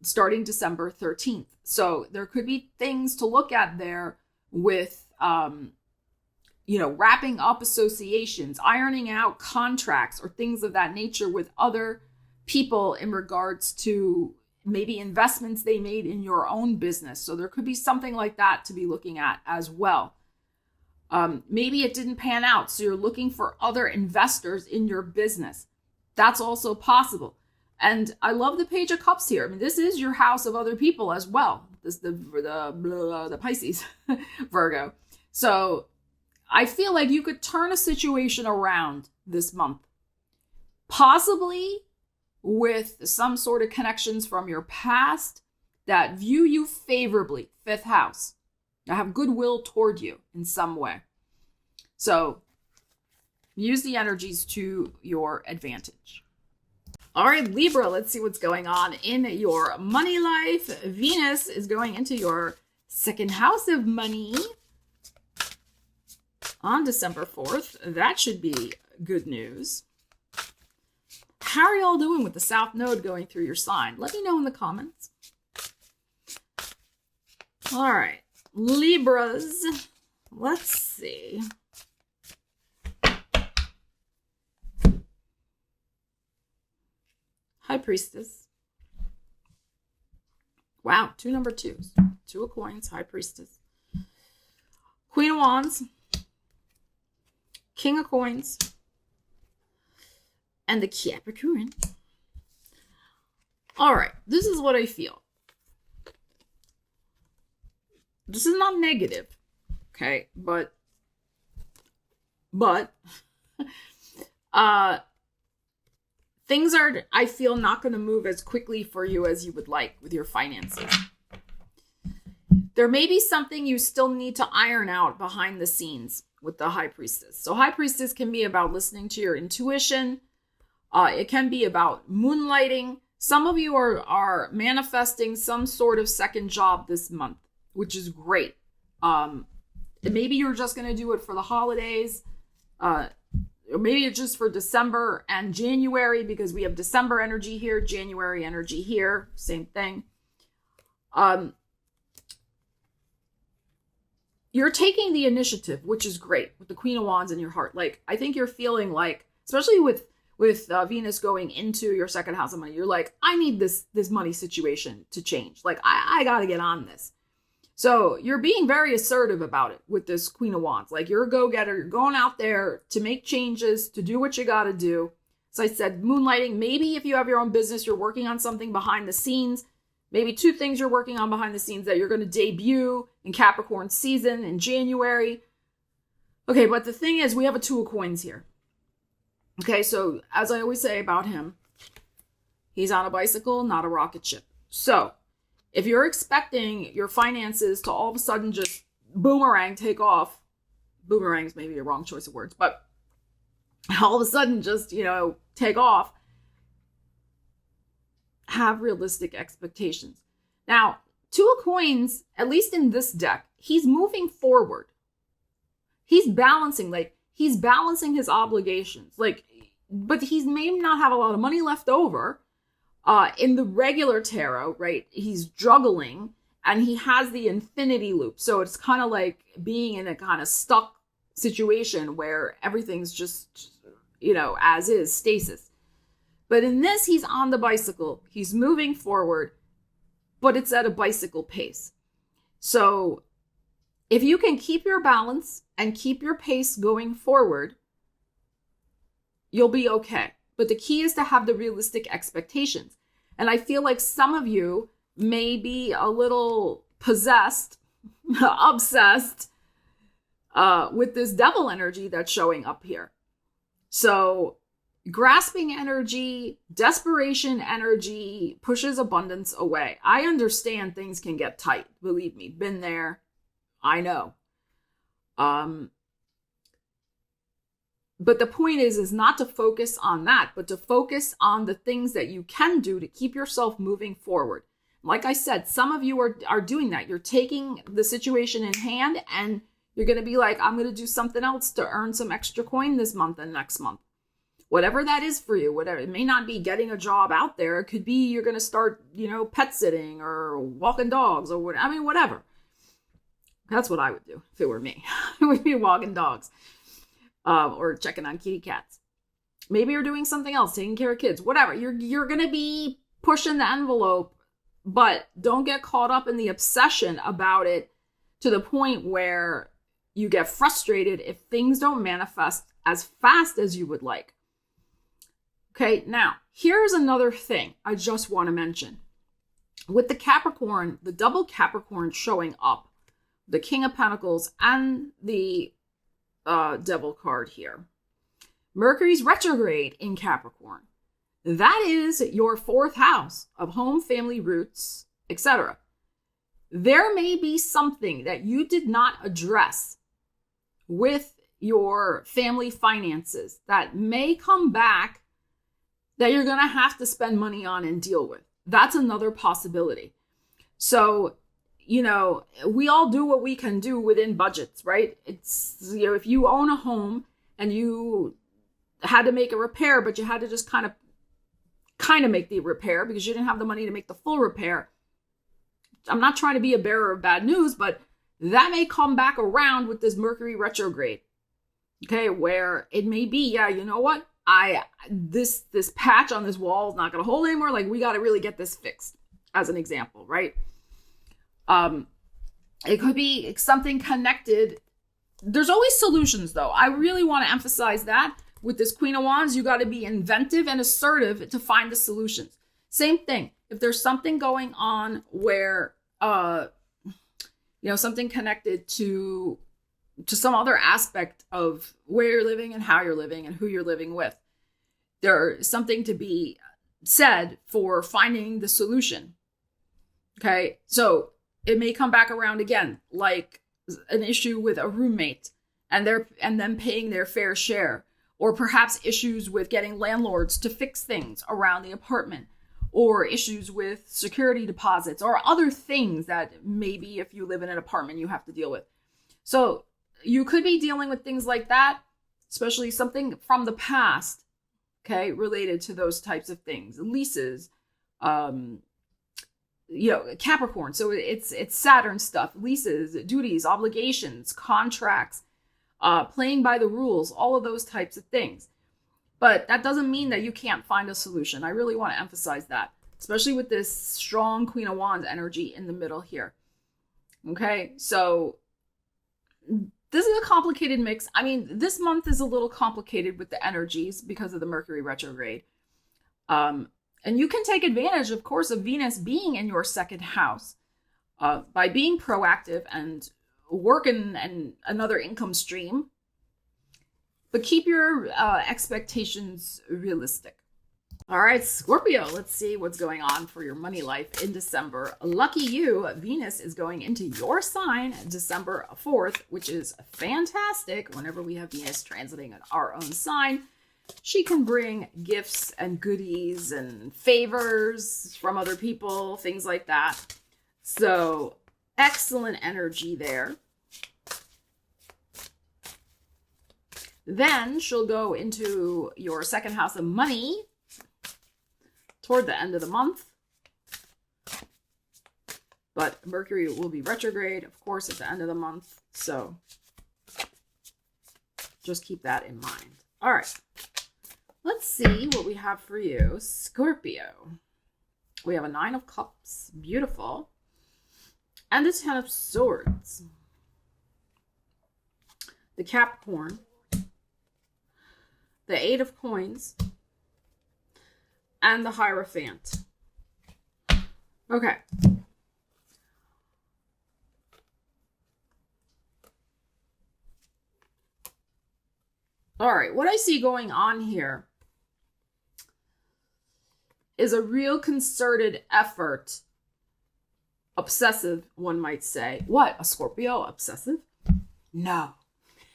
Speaker 1: starting December 13th. So there could be things to look at there with, wrapping up associations, ironing out contracts or things of that nature with other people in regards to maybe investments they made in your own business. So there could be something like that to be looking at as well. Maybe it didn't pan out, so you're looking for other investors in your business. That's also possible. And I love the Page of Cups here. I mean, this is your house of other people as well. This the Pisces, Virgo. So I feel like you could turn a situation around this month, possibly with some sort of connections from your past that view you favorably, 5th house. I have goodwill toward you in some way. So use the energies to your advantage. All right, Libra, let's see what's going on in your money life. Venus is going into your 2nd house of money on December 4th. That should be good news. How are y'all doing with the South Node going through your sign? Let me know in the comments. All right, Libras, let's see. High Priestess. Wow, 2 number 2s. 2 of Coins, High Priestess. Queen of Wands. King of Coins. And the Capricorn. All right, this is what I feel. This is not negative, okay? But things are, I feel, not going to move as quickly for you as you would like with your finances. There may be something you still need to iron out behind the scenes with the High Priestess. So High Priestess can be about listening to your intuition. It can be about moonlighting. Some of you are manifesting some sort of second job this month, which is great. Maybe you're just going to do it for the holidays. Or maybe it's just for December and January, because we have December energy here, January energy here, same thing. You're taking the initiative, which is great, with the Queen of Wands in your heart. Like, I think you're feeling like, especially with Venus going into your 2nd house of money, you're like, I need this money situation to change. Like, I got to get on this. So you're being very assertive about it with this Queen of Wands. Like, you're a go-getter. You're going out there to make changes, to do what you got to do. As I said, moonlighting. Maybe if you have your own business, you're working on something behind the scenes. Maybe 2 things you're working on behind the scenes that you're going to debut in Capricorn season in January. Okay, but the thing is, we have a 2 of Coins here. Okay, so as I always say about him, he's on a bicycle, not a rocket ship. So if you're expecting your finances to all of a sudden just boomerang, take off, boomerang is maybe a wrong choice of words, but all of a sudden just, take off. Have realistic expectations. Now, Two of Coins, at least in this deck, he's moving forward. He's balancing his obligations. But he may not have a lot of money left over. In the regular tarot, right, he's juggling, and he has the infinity loop. So it's kind of like being in a kind of stuck situation where everything's just, as is, stasis. But in this, he's on the bicycle. He's moving forward, but it's at a bicycle pace. So if you can keep your balance and keep your pace going forward, you'll be okay. But the key is to have the realistic expectations. And I feel like some of you may be a little possessed, obsessed with this devil energy that's showing up here. So grasping energy, desperation energy pushes abundance away. I understand things can get tight. Believe me, been there. I know. But the point is not to focus on that, but to focus on the things that you can do to keep yourself moving forward. Like I said, some of you are doing that. You're taking the situation in hand and you're going to be like, I'm going to do something else to earn some extra coin this month and next month. Whatever that is for you, whatever. It may not be getting a job out there. It could be you're going to start, pet sitting or walking dogs or whatever. That's what I would do if it were me. It would be walking dogs or checking on kitty cats. Maybe you're doing something else, taking care of kids, whatever. You're going to be pushing the envelope, but don't get caught up in the obsession about it to the point where you get frustrated if things don't manifest as fast as you would like. Okay, now, here's another thing I just want to mention. With the Capricorn, the double Capricorn showing up, the King of Pentacles and the Devil card here. Mercury's retrograde in Capricorn. That is your fourth house of home, family, roots, etc. There may be something that you did not address with your family finances that may come back that you're going to have to spend money on and deal with. That's another possibility. So, we all do what we can do within budgets, right? It's, if you own a home and you had to make a repair, but you had to just kind of make the repair because you didn't have the money to make the full repair. I'm not trying to be a bearer of bad news, but that may come back around with this Mercury retrograde. Okay, where it may be, you know what? This patch on this wall is not going to hold anymore. We got to really get this fixed, as an example, right? It could be something connected. There's always solutions, though. I really want to emphasize that with this Queen of Wands, you got to be inventive and assertive to find the solutions. Same thing. If there's something going on where, something connected to some other aspect of where you're living and how you're living and who you're living with, there's something to be said for finding the solution. Okay. So it may come back around again, like an issue with a roommate and them paying their fair share, or perhaps issues with getting landlords to fix things around the apartment, or issues with security deposits, or other things that maybe if you live in an apartment, you have to deal with. So you could be dealing with things like that, especially something from the past, okay, related to those types of things, leases, Capricorn. So it's Saturn stuff, leases, duties, obligations, contracts, playing by the rules, all of those types of things. But that doesn't mean that you can't find a solution. I really want to emphasize that, especially with this strong Queen of Wands energy in the middle here. Okay, so this is a complicated mix. I mean, this month is a little complicated with the energies because of the Mercury retrograde. And you can take advantage, of course, of Venus being in your second house by being proactive and working and another income stream. But keep your expectations realistic. All right, Scorpio, let's see what's going on for your money life in December. Lucky you, Venus is going into your sign December 4th, which is fantastic. Whenever we have Venus transiting in our own sign, she can bring gifts and goodies and favors from other people, things like that. So excellent energy there. Then she'll go into your second house of money toward the end of the month. But Mercury will be retrograde, of course, at the end of the month. So just keep that in mind. All right. Let's see what we have for you, Scorpio. We have a 9 of Cups. Beautiful. And the 10 of Swords. The Capricorn. The 8 of Coins. And the Hierophant. Okay. All right, what I see going on here is a real concerted effort. Obsessive, one might say. What? A Scorpio obsessive? No.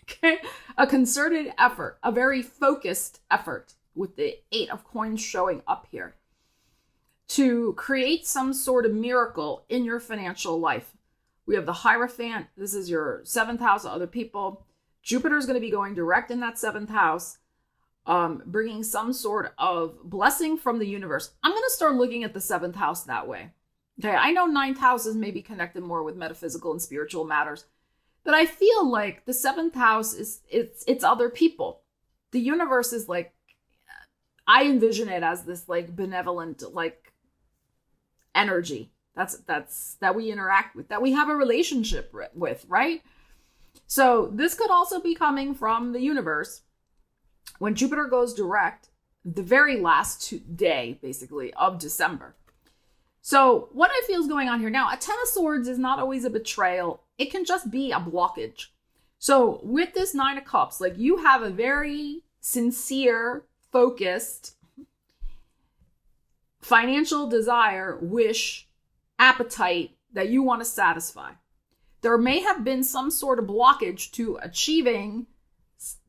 Speaker 1: Okay. A concerted effort, a very focused effort, with the 8 of Coins showing up here, to create some sort of miracle in your financial life. We have the Hierophant. This is your 7th house of other people. Jupiter is going to be going direct in that 7th house, bringing some sort of blessing from the universe. I'm going to start looking at the 7th house that way. Okay, I know 9th house is maybe connected more with metaphysical and spiritual matters, but I feel like the 7th house it's other people. The universe is like, I envision it as this like benevolent, like energy that we interact with, that we have a relationship with, right? So this could also be coming from the universe. When Jupiter goes direct, the very last day, basically, of December. So what I feel is going on here now, a 10 of Swords is not always a betrayal. It can just be a blockage. So with this 9 of Cups, like, you have a very sincere, focused financial desire, wish, appetite that you want to satisfy. There may have been some sort of blockage to achieving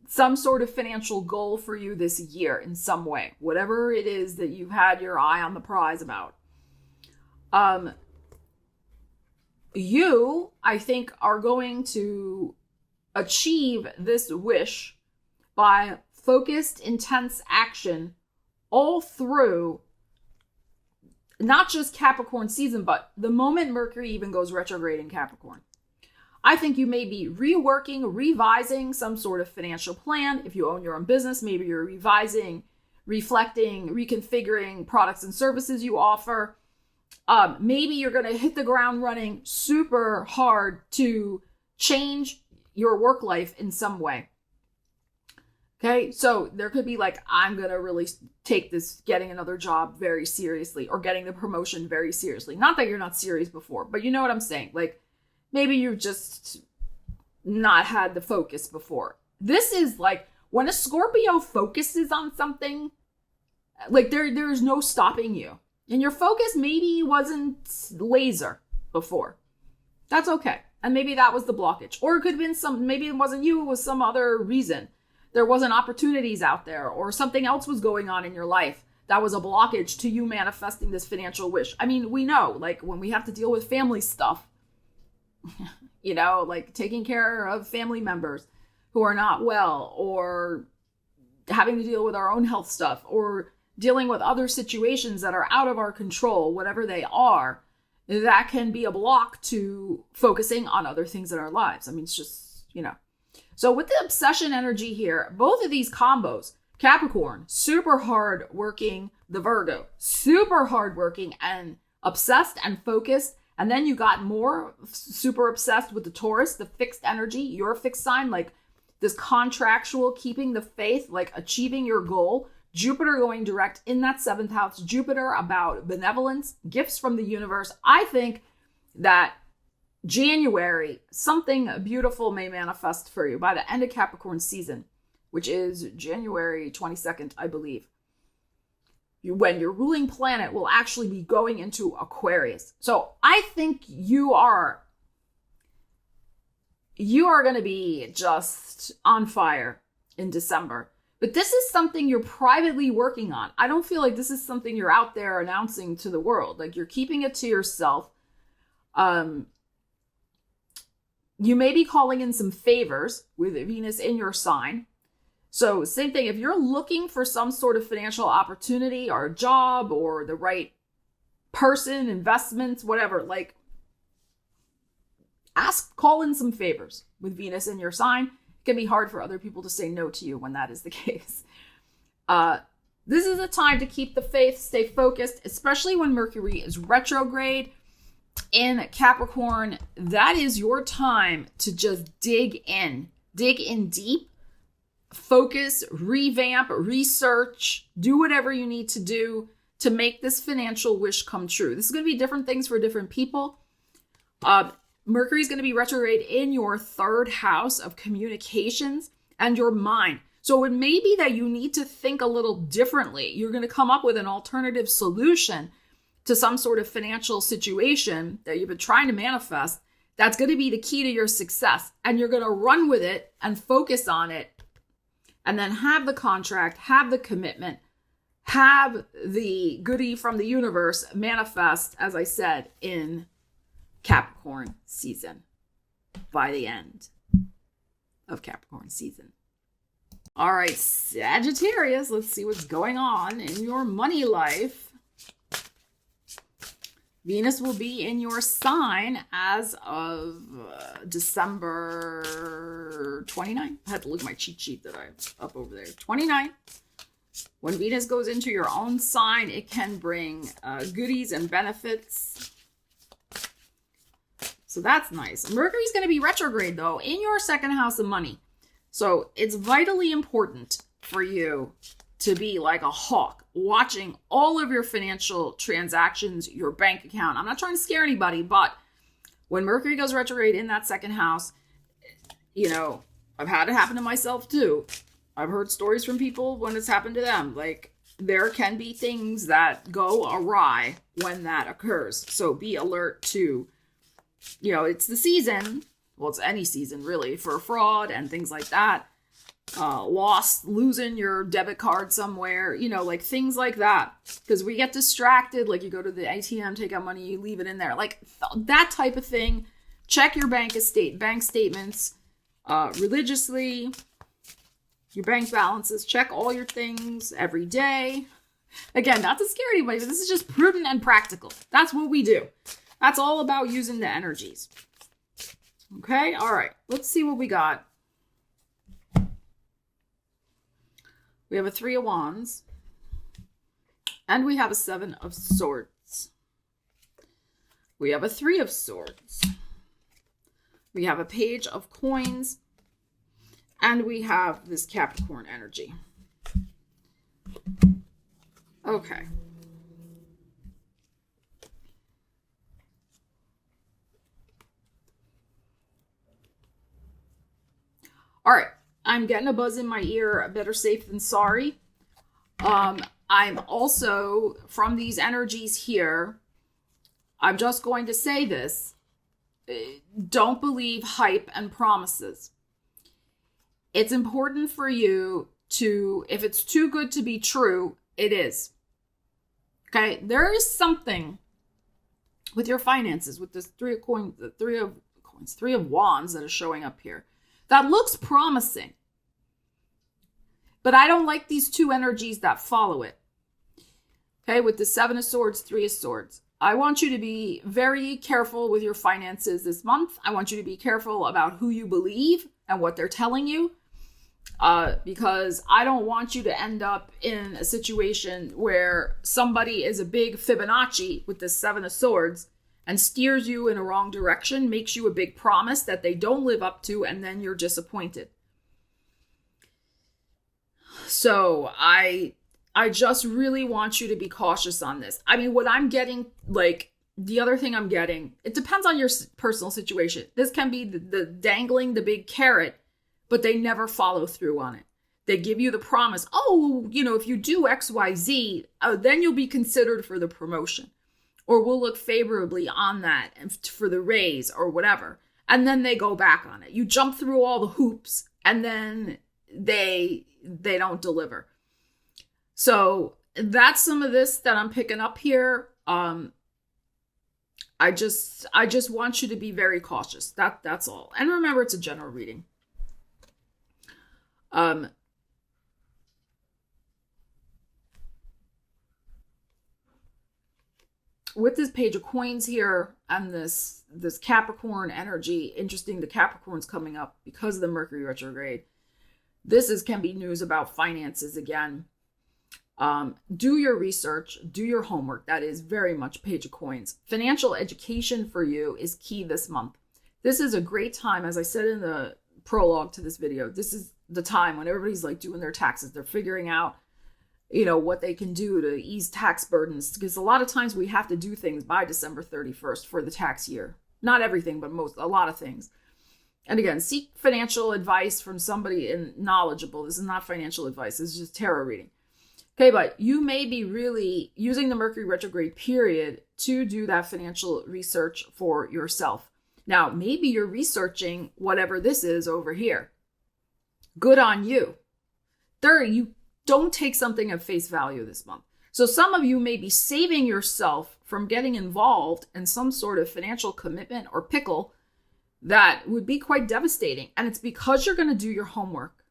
Speaker 1: some sort of financial goal for you this year in some way, whatever it is that you've had your eye on the prize about. You, I think, are going to achieve this wish by focused, intense action all through not just Capricorn season, but the moment Mercury even goes retrograde in Capricorn. I think you may be reworking, revising some sort of financial plan. If you own your own business, maybe you're revising, reflecting, reconfiguring products and services you offer. Maybe you're going to hit the ground running super hard to change your work life in some way. Okay, so there could be like, I'm going to really take this getting another job very seriously, or getting the promotion very seriously. Not that you're not serious before, but you know what I'm saying. Like, maybe you've just not had the focus before. This is like, when a Scorpio focuses on something, like there's no stopping you. And your focus maybe wasn't laser before. That's okay. And maybe that was the blockage. Or it could have been maybe it wasn't you, it was some other reason. There wasn't opportunities out there, or something else was going on in your life that was a blockage to you manifesting this financial wish. I mean, we know, like, when we have to deal with family stuff, you know, like taking care of family members who are not well, or having to deal with our own health stuff, or dealing with other situations that are out of our control, whatever they are, that can be a block to focusing on other things in our lives. I mean, it's just, you know. So with the obsession energy here, both of these combos, Capricorn, super hard working, the Virgo, super hard working and obsessed and focused. And then you got more super obsessed with the Taurus, the fixed energy, your fixed sign, like this contractual, keeping the faith, like achieving your goal. Jupiter going direct in that 7th house. Jupiter about benevolence, gifts from the universe. I think that January, something beautiful may manifest for you by the end of Capricorn season, which is January 22nd, I believe. when your ruling planet will actually be going into Aquarius. So I think you are going to be just on fire in December. But this is something you're privately working on. I don't feel like this is something you're out there announcing to the world. Like, you're keeping it to yourself. You may be calling in some favors with Venus in your sign. So same thing, if you're looking for some sort of financial opportunity or a job or the right person, investments, whatever, like, call in some favors with Venus in your sign. It can be hard for other people to say no to you when that is the case. This is a time to keep the faith, stay focused, especially when Mercury is retrograde in Capricorn. That is your time to just dig in deep, focus, revamp, research, do whatever you need to do to make this financial wish come true. This is going to be different things for different people. Mercury is going to be retrograde in your third house of communications and your mind. So it may be that you need to think a little differently. You're going to come up with an alternative solution to some sort of financial situation that you've been trying to manifest. That's going to be the key to your success. And you're going to run with it and focus on it. And then have the contract, have the commitment, have the goodie from the universe manifest, as I said, in Capricorn season by the end of Capricorn season. All right, Sagittarius, let's see what's going on in your money life. Venus will be in your sign as of December 29th. I had to look at my cheat sheet that I have up over there. 29th. When Venus goes into your own sign, it can bring goodies and benefits. So that's nice. Mercury's going to be retrograde, though, in your second house of money. So it's vitally important for you to be like a hawk, watching all of your financial transactions, your bank account. I'm not trying to scare anybody, but when Mercury goes retrograde in that second house, you know, I've had it happen to myself too. I've heard stories from people when it's happened to them. Like, there can be things that go awry when that occurs. So be alert to, you know, it's the season. Well, it's any season really for fraud and things like that. Losing your debit card somewhere, you know, like things like that. Because we get distracted, like you go to the ATM, take out money, you leave it in there. Like that type of thing. Check your bank statements religiously. Your bank balances. Check all your things every day. Again, not to scare anybody, but this is just prudent and practical. That's what we do. That's all about using the energies. Okay, all right. Let's see what we got. We have a 3 of Wands. And we have a 7 of Swords. We have a 3 of Swords. We have a Page of Coins. And we have this Capricorn energy. Okay. All right. I'm getting a buzz in my ear. Better safe than sorry. I'm also, from these energies here, I'm just going to say this. Don't believe hype and promises. It's important for you to, if it's too good to be true, it is. Okay? There is something with your finances, with this 3 of coins, the 3 of coins, 3 of Wands that is showing up here, that looks promising. But I don't like these 2 energies that follow it. Okay, with the 7 of Swords, 3 of Swords. I want you to be very careful with your finances this month. I want you to be careful about who you believe and what they're telling you. Because I don't want you to end up in a situation where somebody is a big Fibonacci with the 7 of Swords and steers you in a wrong direction, makes you a big promise that they don't live up to, and then you're disappointed. So I just really want you to be cautious on this. I mean, what I'm getting, like, the other thing I'm getting, it depends on your personal situation. This can be the dangling the big carrot, but they never follow through on it. They give you the promise, oh, if you do X, Y, Z, then you'll be considered for the promotion, or we'll look favorably on that for the raise or whatever. And then they go back on it. You jump through all the hoops and then they don't deliver. So that's some of this that I'm picking up here. I just want you to be very cautious. That's all. And remember, it's a general reading. With this Page of Coins here and this Capricorn energy, interesting, the Capricorn's coming up because of the Mercury retrograde. This can be news about finances again. Do your research, do your homework. That is very much Page of Coins. Financial education for you is key this month. This is a great time, as I said in the prologue to this video. This is the time when everybody's like doing their taxes. They're figuring out, what they can do to ease tax burdens. Because a lot of times we have to do things by December 31st for the tax year. Not everything, but a lot of things. And again, seek financial advice from somebody knowledgeable. This is not financial advice. This is just tarot reading. Okay, but you may be really using the Mercury retrograde period to do that financial research for yourself. Now, maybe you're researching whatever this is over here. Good on you. You don't take something at face value this month. So some of you may be saving yourself from getting involved in some sort of financial commitment or pickle that would be quite devastating. And it's because you're going to do your homework.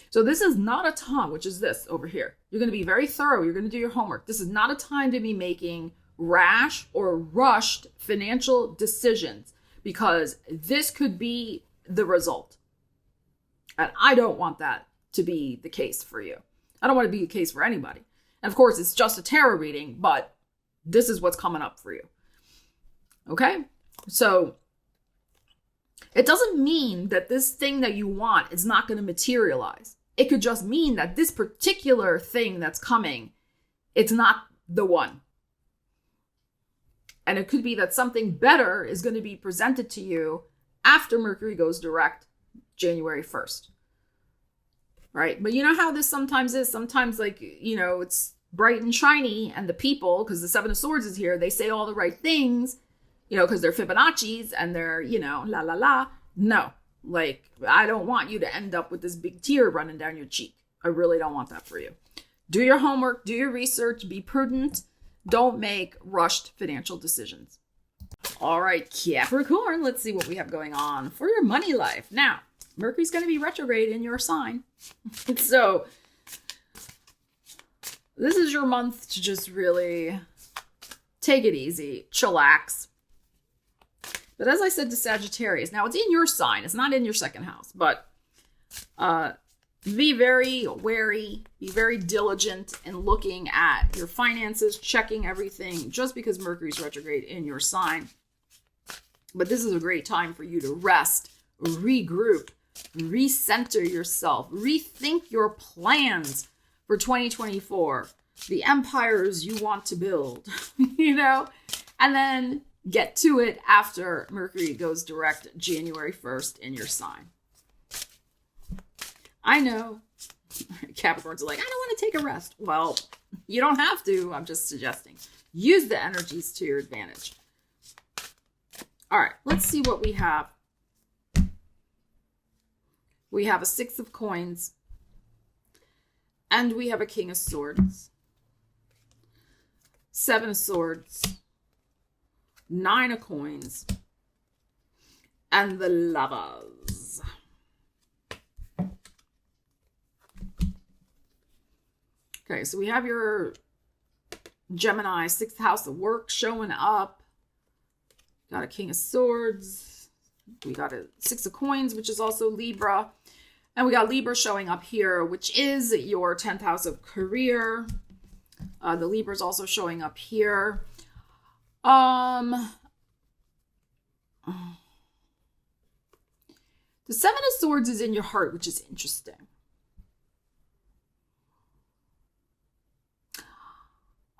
Speaker 1: So this is not a time, which is this over here. You're going to be very thorough. You're going to do your homework. This is not a time to be making rash or rushed financial decisions, because this could be the result. And I don't want that to be the case for you. I don't want to be the case for anybody. And of course, it's just a tarot reading, but this is what's coming up for you. Okay? So it doesn't mean that this thing that you want is not going to materialize. It could just mean that this particular thing that's coming, it's not the one. And it could be that something better is going to be presented to you after Mercury goes direct January 1st. Right? But you know how this sometimes is? Sometimes, it's bright and shiny, and the people, because the Seven of Swords is here, they say all the right things, because they're Fibonacci's and they're, la la la. No, I don't want you to end up with this big tear running down your cheek. I really don't want that for you. Do your homework, do your research, be prudent. Don't make rushed financial decisions. All right, Capricorn, let's see what we have going on for your money life. Now, Mercury's going to be retrograde in your sign. So this is your month to just really take it easy, chillax. But as I said to Sagittarius, now it's in your sign. It's not in your second house, but be very wary, be very diligent in looking at your finances, checking everything, just because Mercury's retrograde in your sign. But this is a great time for you to rest, regroup, recenter yourself, rethink your plans for 2024, the empires you want to build, and then get to it after Mercury goes direct January 1st in your sign. I know Capricorns are like, I don't want to take a rest. Well, you don't have to. I'm just suggesting. Use the energies to your advantage. All right, let's see what we have. We have a Six of Coins. And we have a King of Swords. Seven of Swords. Nine of Coins. And the Lovers. Okay, so we have your Gemini, 6th house of work showing up. Got a King of Swords. We got a Six of Coins, which is also Libra. And we got Libra showing up here, which is your 10th house of career. The Libra is also showing up here. The Seven of Swords is in your heart, which is interesting.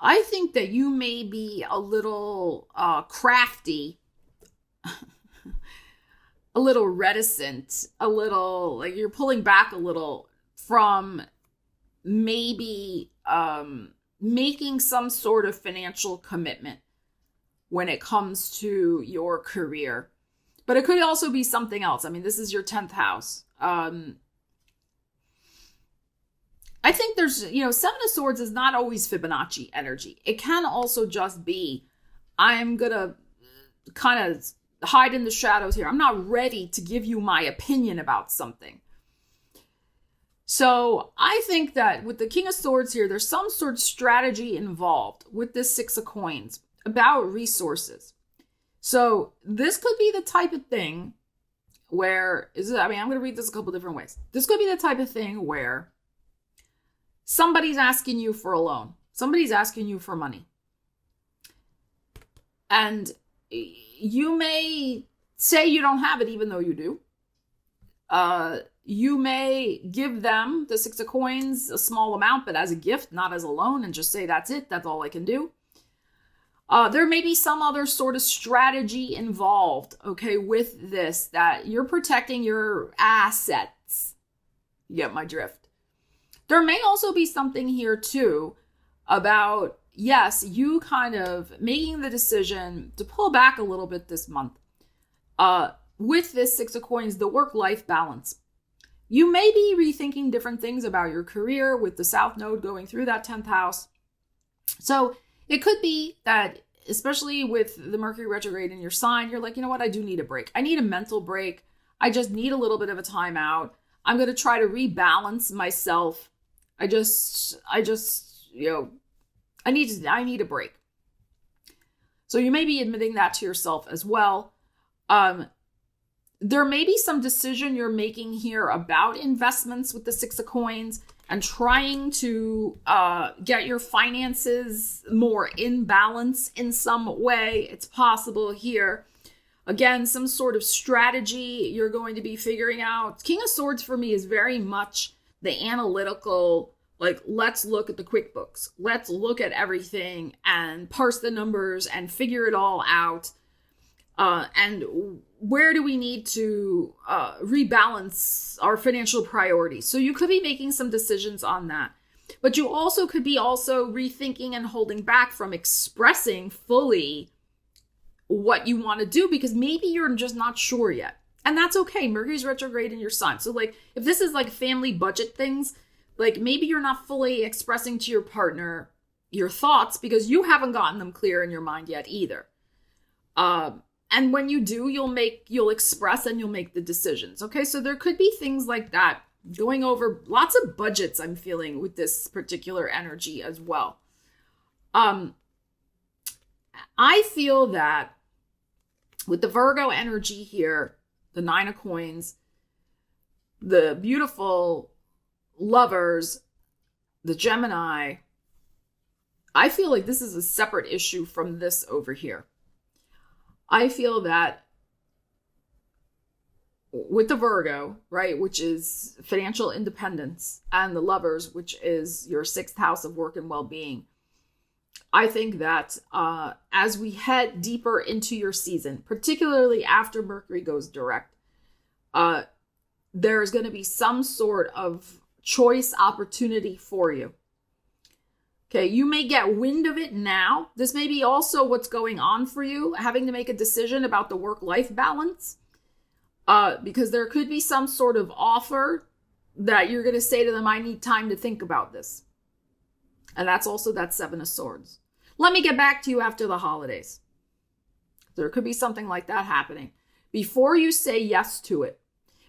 Speaker 1: I think that you may be a little crafty, a little reticent, a little, you're pulling back a little from maybe making some sort of financial commitment when it comes to your career. But it could also be something else. I mean, this is your 10th house. I think there's, Seven of Swords is not always Fibonacci energy. It can also just be, I'm going to kind of hide in the shadows here. I'm not ready to give you my opinion about something. So I think that with the King of Swords here, there's some sort of strategy involved with this Six of Coins about resources. So this could be the type of thing where, I'm going to read this a couple different ways. This could be the type of thing where somebody's asking you for a loan. Somebody's asking you for money. And you may say you don't have it even though you do. You may give them the Six of Coins, a small amount, but as a gift, not as a loan, and just say, that's it. That's all I can do. There may be some other sort of strategy involved, okay, with this, that you're protecting your assets. You get my drift. There may also be something here, too, about, yes, you kind of making the decision to pull back a little bit this month. With this Six of Coins, the work-life balance. You may be rethinking different things about your career with the South Node going through that 10th house. So it could be that, especially with the Mercury retrograde in your sign, you're like, you know what? I do need a break. I need a mental break. I just need a little bit of a time out. I'm going to try to rebalance myself. I need a break. So you may be admitting that to yourself as well. There may be some decision you're making here about investments with the Six of Coins and trying to get your finances more in balance in some way. It's possible here. Again, some sort of strategy you're going to be figuring out. King of Swords for me is very much the analytical, like, let's look at the QuickBooks. Let's look at everything and parse the numbers and figure it all out. And where do we need to rebalance our financial priorities? So you could be making some decisions on that. But you also could be rethinking and holding back from expressing fully what you want to do because maybe you're just not sure yet. And that's okay. Mercury's retrograde in your sign. So like if this is like family budget things, like maybe you're not fully expressing to your partner your thoughts because you haven't gotten them clear in your mind yet either. And when you do, you'll express and you'll make the decisions. Okay, so there could be things like that going over lots of budgets I'm feeling with this particular energy as well. I feel that with the Virgo energy here, the Nine of Coins, the beautiful lovers, the Gemini, I feel like this is a separate issue from this over here. I feel that with the Virgo, right, which is financial independence, and the lovers, which is your 6th house of work and well-being, I think that as we head deeper into your season, particularly after Mercury goes direct, there's going to be some sort of choice opportunity for you. Okay, you may get wind of it now. This may be also what's going on for you, having to make a decision about the work-life balance, because there could be some sort of offer that you're going to say to them, I need time to think about this. And that's also that Seven of Swords. Let me get back to you after the holidays. There could be something like that happening before you say yes to it.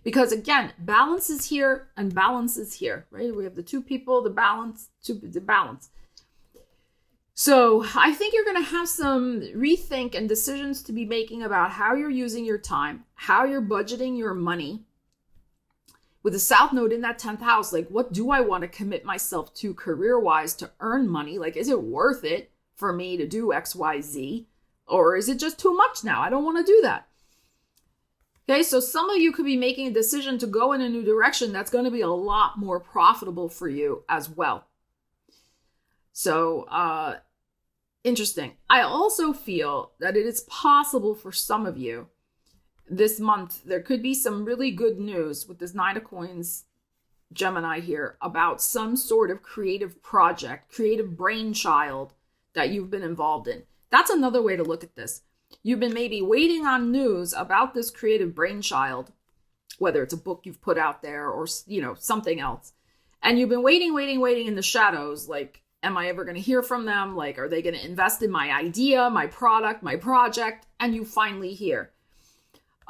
Speaker 1: Because again, balance is here and balance is here, right? We have the two people, the balance. So I think you're going to have some rethink and decisions to be making about how you're using your time, how you're budgeting your money. With the South Node in that 10th house, like what do I want to commit myself to career-wise to earn money? Like, is it worth it for me to do X, Y, Z? Or is it just too much now? I don't want to do that. Okay, so some of you could be making a decision to go in a new direction that's going to be a lot more profitable for you as well. So, interesting. I also feel that it is possible for some of you this month, there could be some really good news with this Nine of Coins, Gemini here, about some sort of creative project, creative brainchild that you've been involved in. That's another way to look at this. You've been maybe waiting on news about this creative brainchild, whether it's a book you've put out there or, something else. And you've been waiting in the shadows. Like, am I ever going to hear from them? Like, are they going to invest in my idea, my product, my project? And you finally hear.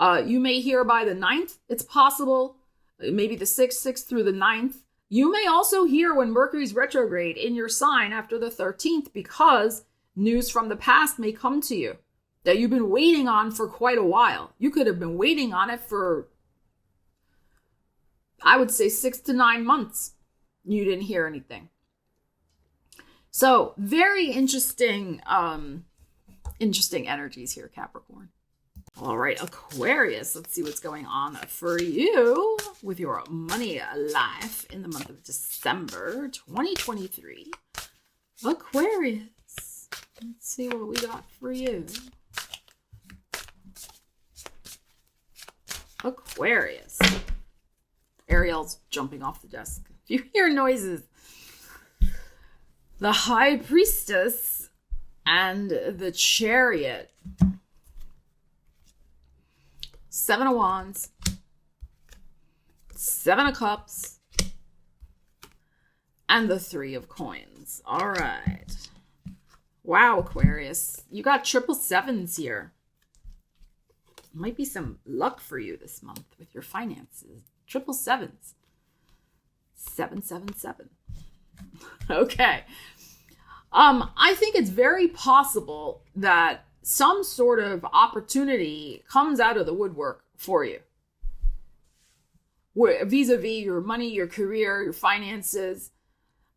Speaker 1: You may hear by the 9th. It's possible. Maybe the 6th through the 9th. You may also hear when Mercury's retrograde in your sign after the 13th, because news from the past may come to you that you've been waiting on for quite a while. You could have been waiting on it for, I would say, 6 to 9 months. You didn't hear anything. So very interesting energies here, Capricorn. All right, Aquarius, let's see what's going on for you with your money life in the month of December 2023. Aquarius, let's see what we got for you. Aquarius. Ariel's jumping off the desk. If you hear noises, the High Priestess and the Chariot. 7 of Wands, 7 of Cups, and the 3 of Coins. All right. Wow, Aquarius. You got 777s here. Might be some luck for you this month with your finances. 777s. 777. Okay. I think it's very possible that some sort of opportunity comes out of the woodwork for you. Vis-a-vis your money, your career, your finances.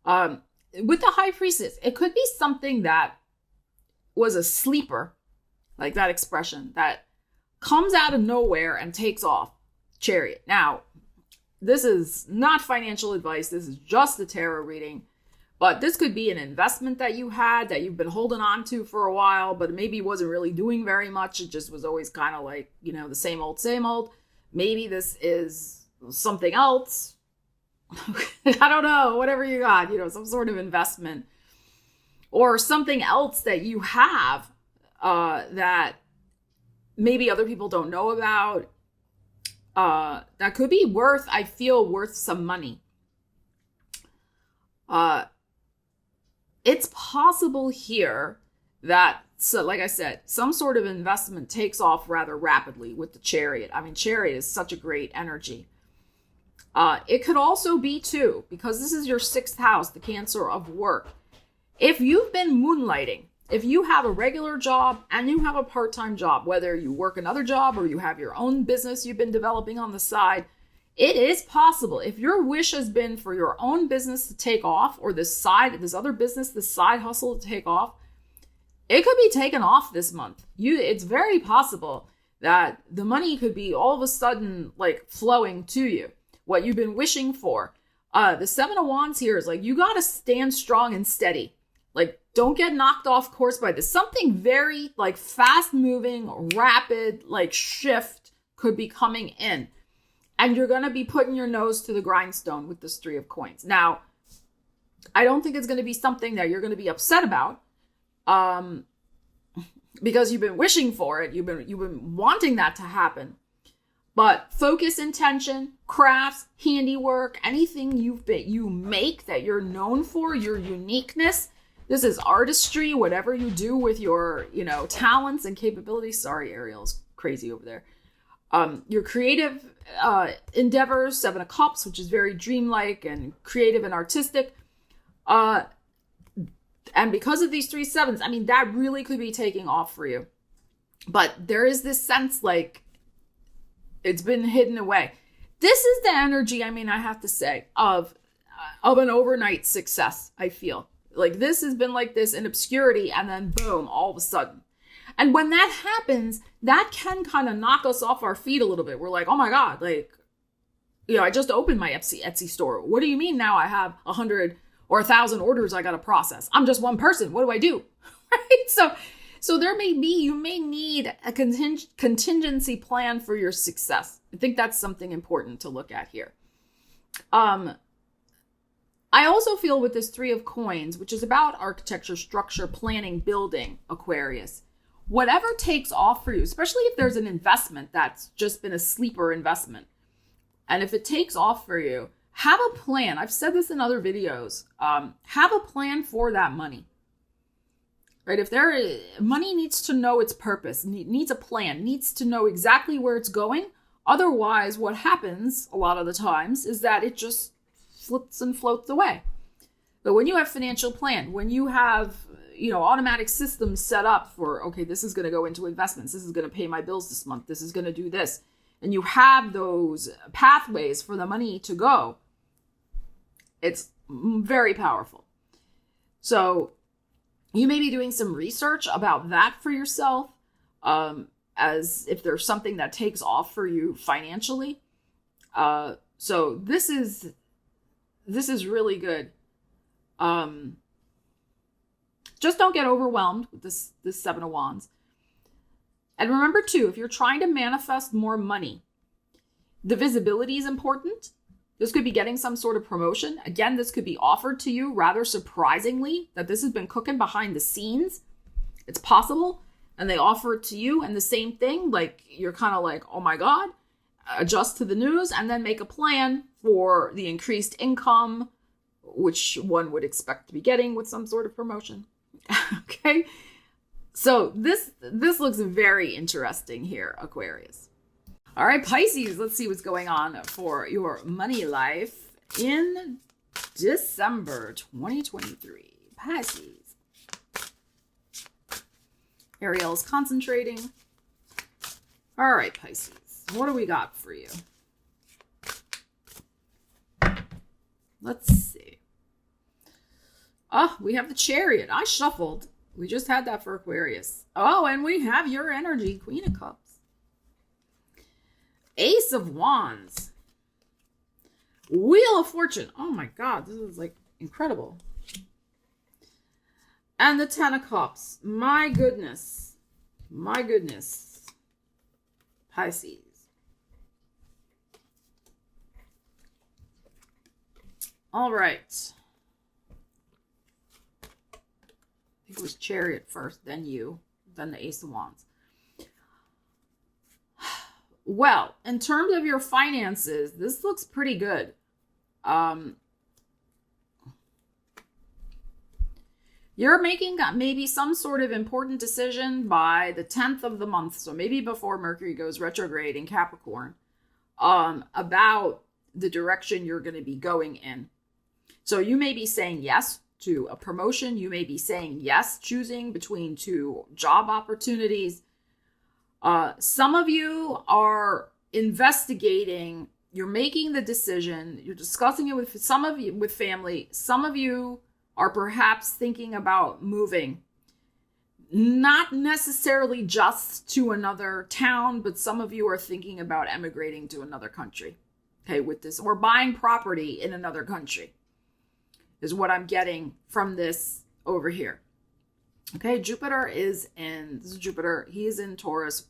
Speaker 1: With the High Priestess, it could be something that was a sleeper, like that expression, that comes out of nowhere and takes off. Chariot. Now, this is not financial advice. This is just a tarot reading. But this could be an investment that you had that you've been holding on to for a while, but maybe wasn't really doing very much. It just was always kind of like, the same old, same old. Maybe this is something else. I don't know, whatever you got, some sort of investment or something else that you have that maybe other people don't know about. That could be worth some money. It's possible here that, so like I said, some sort of investment takes off rather rapidly with the Chariot. I mean, Chariot is such a great energy. It could also be too, because this is your 6th house, the Cancer of work. If you've been moonlighting, if you have a regular job and you have a part-time job, whether you work another job or you have your own business you've been developing on the side, it is possible. If your wish has been for your own business to take off, or this other business, this side hustle to take off, it could be taken off this month. It's very possible that the money could be all of a sudden like flowing to you, what you've been wishing for. The 7 of Wands here is like, you got to stand strong and steady. Like, don't get knocked off course by this. Something very like fast moving, rapid, like shift could be coming in. And you're going to be putting your nose to the grindstone with this 3 of Coins. Now, I don't think it's going to be something that you're going to be upset about, because you've been wishing for it. You've been wanting that to happen. But focus, intention, crafts, handiwork, anything you make that you're known for, your uniqueness. This is artistry, whatever you do with your, talents and capabilities. Sorry, Ariel's crazy over there. Your creative endeavors, 7 of Cups, which is very dreamlike and creative and artistic. And because of these 3 sevens, I mean, that really could be taking off for you. But there is this sense like it's been hidden away. This is the energy, I have to say, of an overnight success, I feel. Like this has been like this in obscurity, and then boom, all of a sudden. And when that happens, that can kind of knock us off our feet a little bit. We're like, oh my God, like, I just opened my Etsy store. What do you mean now I have 100 or 1,000 orders I got to process? I'm just one person. What do I do? Right? So you may need a contingency plan for your success. I think that's something important to look at here. I also feel with this Three of Coins, which is about architecture, structure, planning, building, Aquarius, whatever takes off for you, especially if there's an investment that's just been a sleeper investment, and if it takes off for you, have a plan. I've said this in other videos. Have a plan for that money. Right? If money needs to know its purpose, needs a plan, needs to know exactly where it's going. Otherwise, what happens a lot of the times is that it just flips and floats away. But when you have financial plan, when you have, automatic systems set up for, okay, this is going to go into investments, this is going to pay my bills this month, this is going to do this, and you have those pathways for the money to go, it's very powerful. So you may be doing some research about that for yourself, as if there's something that takes off for you financially. So this is really good. Just don't get overwhelmed with this Seven of Wands. And remember too, if you're trying to manifest more money, the visibility is important. This could be getting some sort of promotion. Again, this could be offered to you rather surprisingly, that this has been cooking behind the scenes. It's possible. And they offer it to you, and the same thing, like you're kind of like, oh my God, adjust to the news and then make a plan for the increased income, which one would expect to be getting with some sort of promotion. Okay. So this looks very interesting here, Aquarius. All right, Pisces, let's see what's going on for your money life in December 2023. Pisces. Ariel's concentrating. All right, Pisces, what do we got for you? Let's see. Oh, we have the Chariot. I shuffled. We just had that for Aquarius. Oh, and we have your energy, Queen of Cups. Ace of Wands. Wheel of Fortune. Oh my God, this is like incredible. And the Ten of Cups. My goodness. My goodness. Pisces. All right. I think it was Chariot first, then you, then the Ace of Wands. Well, in terms of your finances, this looks pretty good. You're making maybe some sort of important decision by the 10th of the month, so maybe before Mercury goes retrograde in Capricorn, about the direction you're going to be going in. So you may be saying yes to a promotion. You may be saying yes, choosing between two job opportunities. Some of you are investigating. You're making the decision. You're discussing it with some of you, with family. Some of you are perhaps thinking about moving, not necessarily just to another town, but some of you are thinking about emigrating to another country. Okay, with this, or buying property in another country is what I'm getting from this over here. Okay, Jupiter is in, this is Jupiter, he is in Taurus,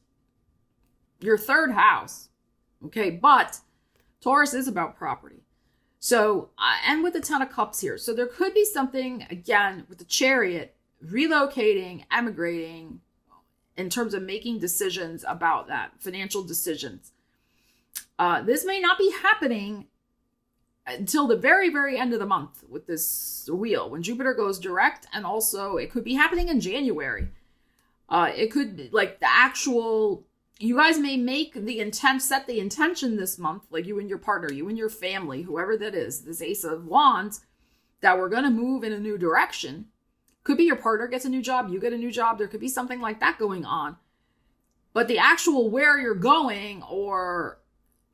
Speaker 1: your third house. Okay, but Taurus is about property. So, and with the Ten of Cups here. So there could be something, again, with the Chariot, relocating, emigrating, in terms of making decisions about that, financial decisions. This may not be happening until the very, very end of the month with this wheel, when Jupiter goes direct, and also it could be happening in January. It could be like the actual, you guys may make the intent, set the intention this month, like you and your partner, you and your family, whoever that is, this Ace of Wands, that we're going to move in a new direction. Could be your partner gets a new job, you get a new job. There could be something like that going on. But the actual where you're going, or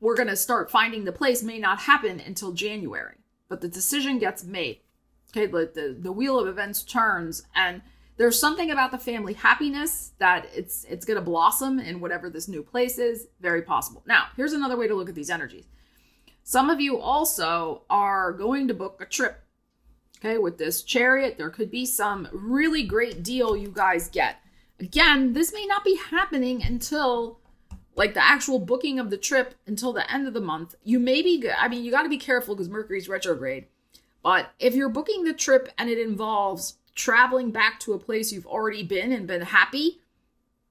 Speaker 1: we're going to start finding the place, may not happen until January. But the decision gets made. Okay, but the wheel of events turns, and there's something about the family happiness that it's going to blossom in whatever this new place is. Very possible. Now, here's another way to look at these energies. Some of you also are going to book a trip. Okay, with this Chariot, there could be some really great deal you guys get. Again, this may not be happening until like the actual booking of the trip until the end of the month. You may be good. I mean, you got to be careful because Mercury's retrograde. But if you're booking the trip and it involves traveling back to a place you've already been and been happy,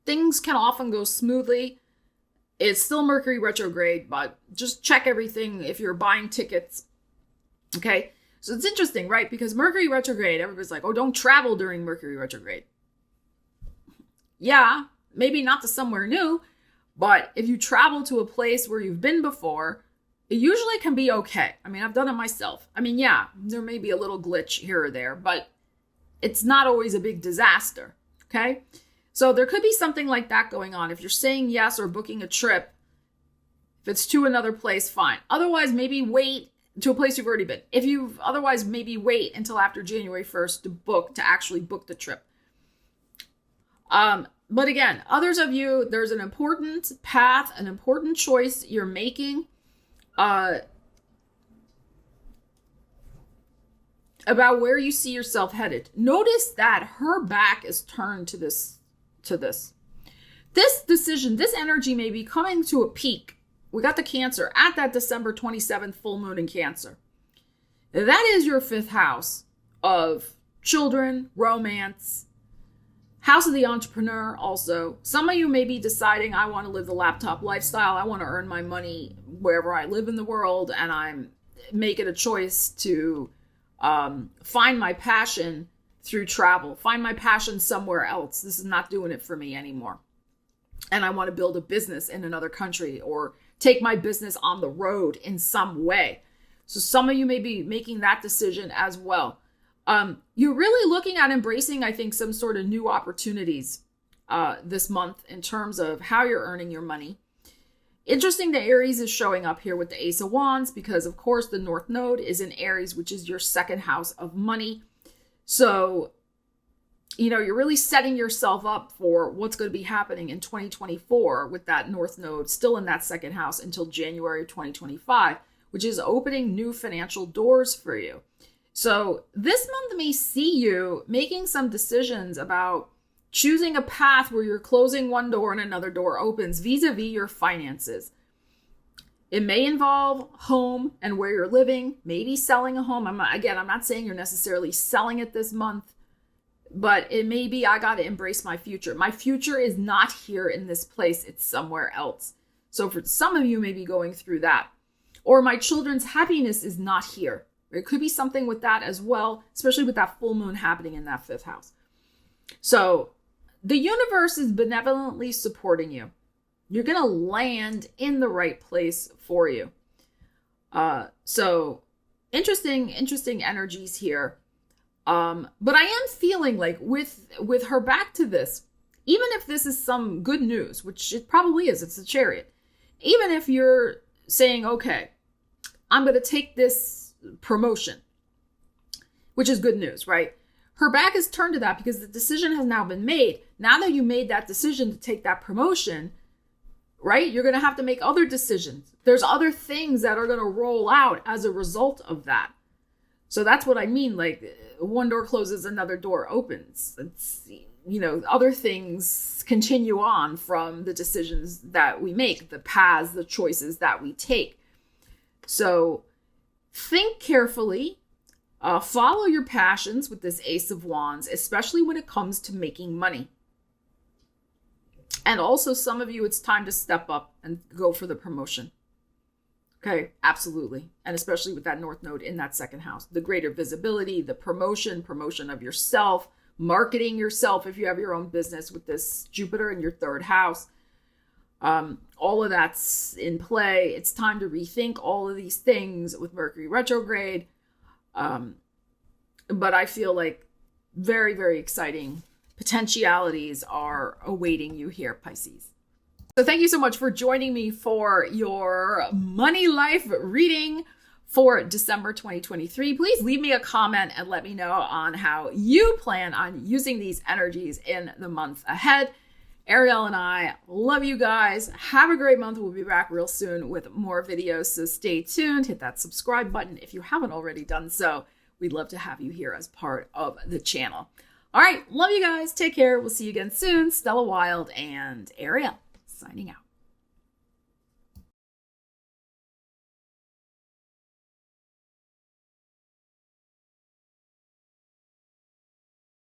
Speaker 1: things can often go smoothly. It's still Mercury retrograde, but just check everything if you're buying tickets. Okay? So it's interesting, right? Because Mercury retrograde, everybody's like, oh, don't travel during Mercury retrograde. Yeah, maybe not to somewhere new, but if you travel to a place where you've been before, it usually can be okay. I mean, I've done it myself. I mean, yeah, there may be a little glitch here or there, but it's not always a big disaster, okay? So there could be something like that going on. If you're saying yes or booking a trip, if it's to another place, fine. Otherwise, maybe wait to a place you've already been. If you've otherwise, maybe wait until after January 1st to actually book the trip. But again, others of you, there's an important path, an important choice you're making about where you see yourself headed. Notice that her back is turned to this. This decision, this energy may be coming to a peak. We got the Cancer at that December 27th full moon in Cancer. That is your 5th house of children, romance, house of the entrepreneur also. Some of you may be deciding, I want to live the laptop lifestyle. I want to earn my money wherever I live in the world. And I'm making a choice to find my passion through travel, find my passion somewhere else. This is not doing it for me anymore. And I want to build a business in another country or take my business on the road in some way. So some of you may be making that decision as well. You're really looking at embracing, I think, some sort of new opportunities this month in terms of how you're earning your money. Interesting that Aries is showing up here with the Ace of Wands because, of course, the North Node is in Aries, which is your 2nd house of money. So, you know, you're really setting yourself up for what's going to be happening in 2024 with that North Node still in that 2nd house until January of 2025, which is opening new financial doors for you. So this month may see you making some decisions about choosing a path where you're closing one door and another door opens vis-a-vis your finances. It may involve home and where you're living, maybe selling a home. I'm not saying you're necessarily selling it this month, but it may be, I got to embrace my future. My future is not here in this place. It's somewhere else. So for some of you, maybe going through that. Or my children's happiness is not here. It could be something with that as well, especially with that full moon happening in that 5th house. So the universe is benevolently supporting you. You're going to land in the right place for you. So interesting energies here. But I am feeling like with her back to this, even if this is some good news, which it probably is, it's a Chariot. Even if you're saying, okay, I'm going to take this promotion, which is good news, right? Her back is turned to that because the decision has now been made. Now that you made that decision to take that promotion, right? You're going to have to make other decisions. There's other things that are going to roll out as a result of that. So that's what I mean. Like one door closes, another door opens. It's, you know, other things continue on from the decisions that we make, the paths, the choices that we take. So think carefully, follow your passions with this Ace of Wands, especially when it comes to making money. And also some of you, it's time to step up and go for the promotion. Okay, absolutely. And especially with that North Node in that 2nd house, the greater visibility, the promotion of yourself, marketing yourself if you have your own business with this Jupiter in your 3rd house. All of that's in play. It's time to rethink all of these things with Mercury retrograde. But I feel like very, very exciting potentialities are awaiting you here, Pisces. So thank you so much for joining me for your money life reading for December 2023. Please leave me a comment and let me know on how you plan on using these energies in the month ahead. Ariel and I love you guys. Have a great month. We'll be back real soon with more videos. So stay tuned. Hit that subscribe button if you haven't already done so. We'd love to have you here as part of the channel. All right. Love you guys. Take care. We'll see you again soon. Stella Wilde and Ariel signing out.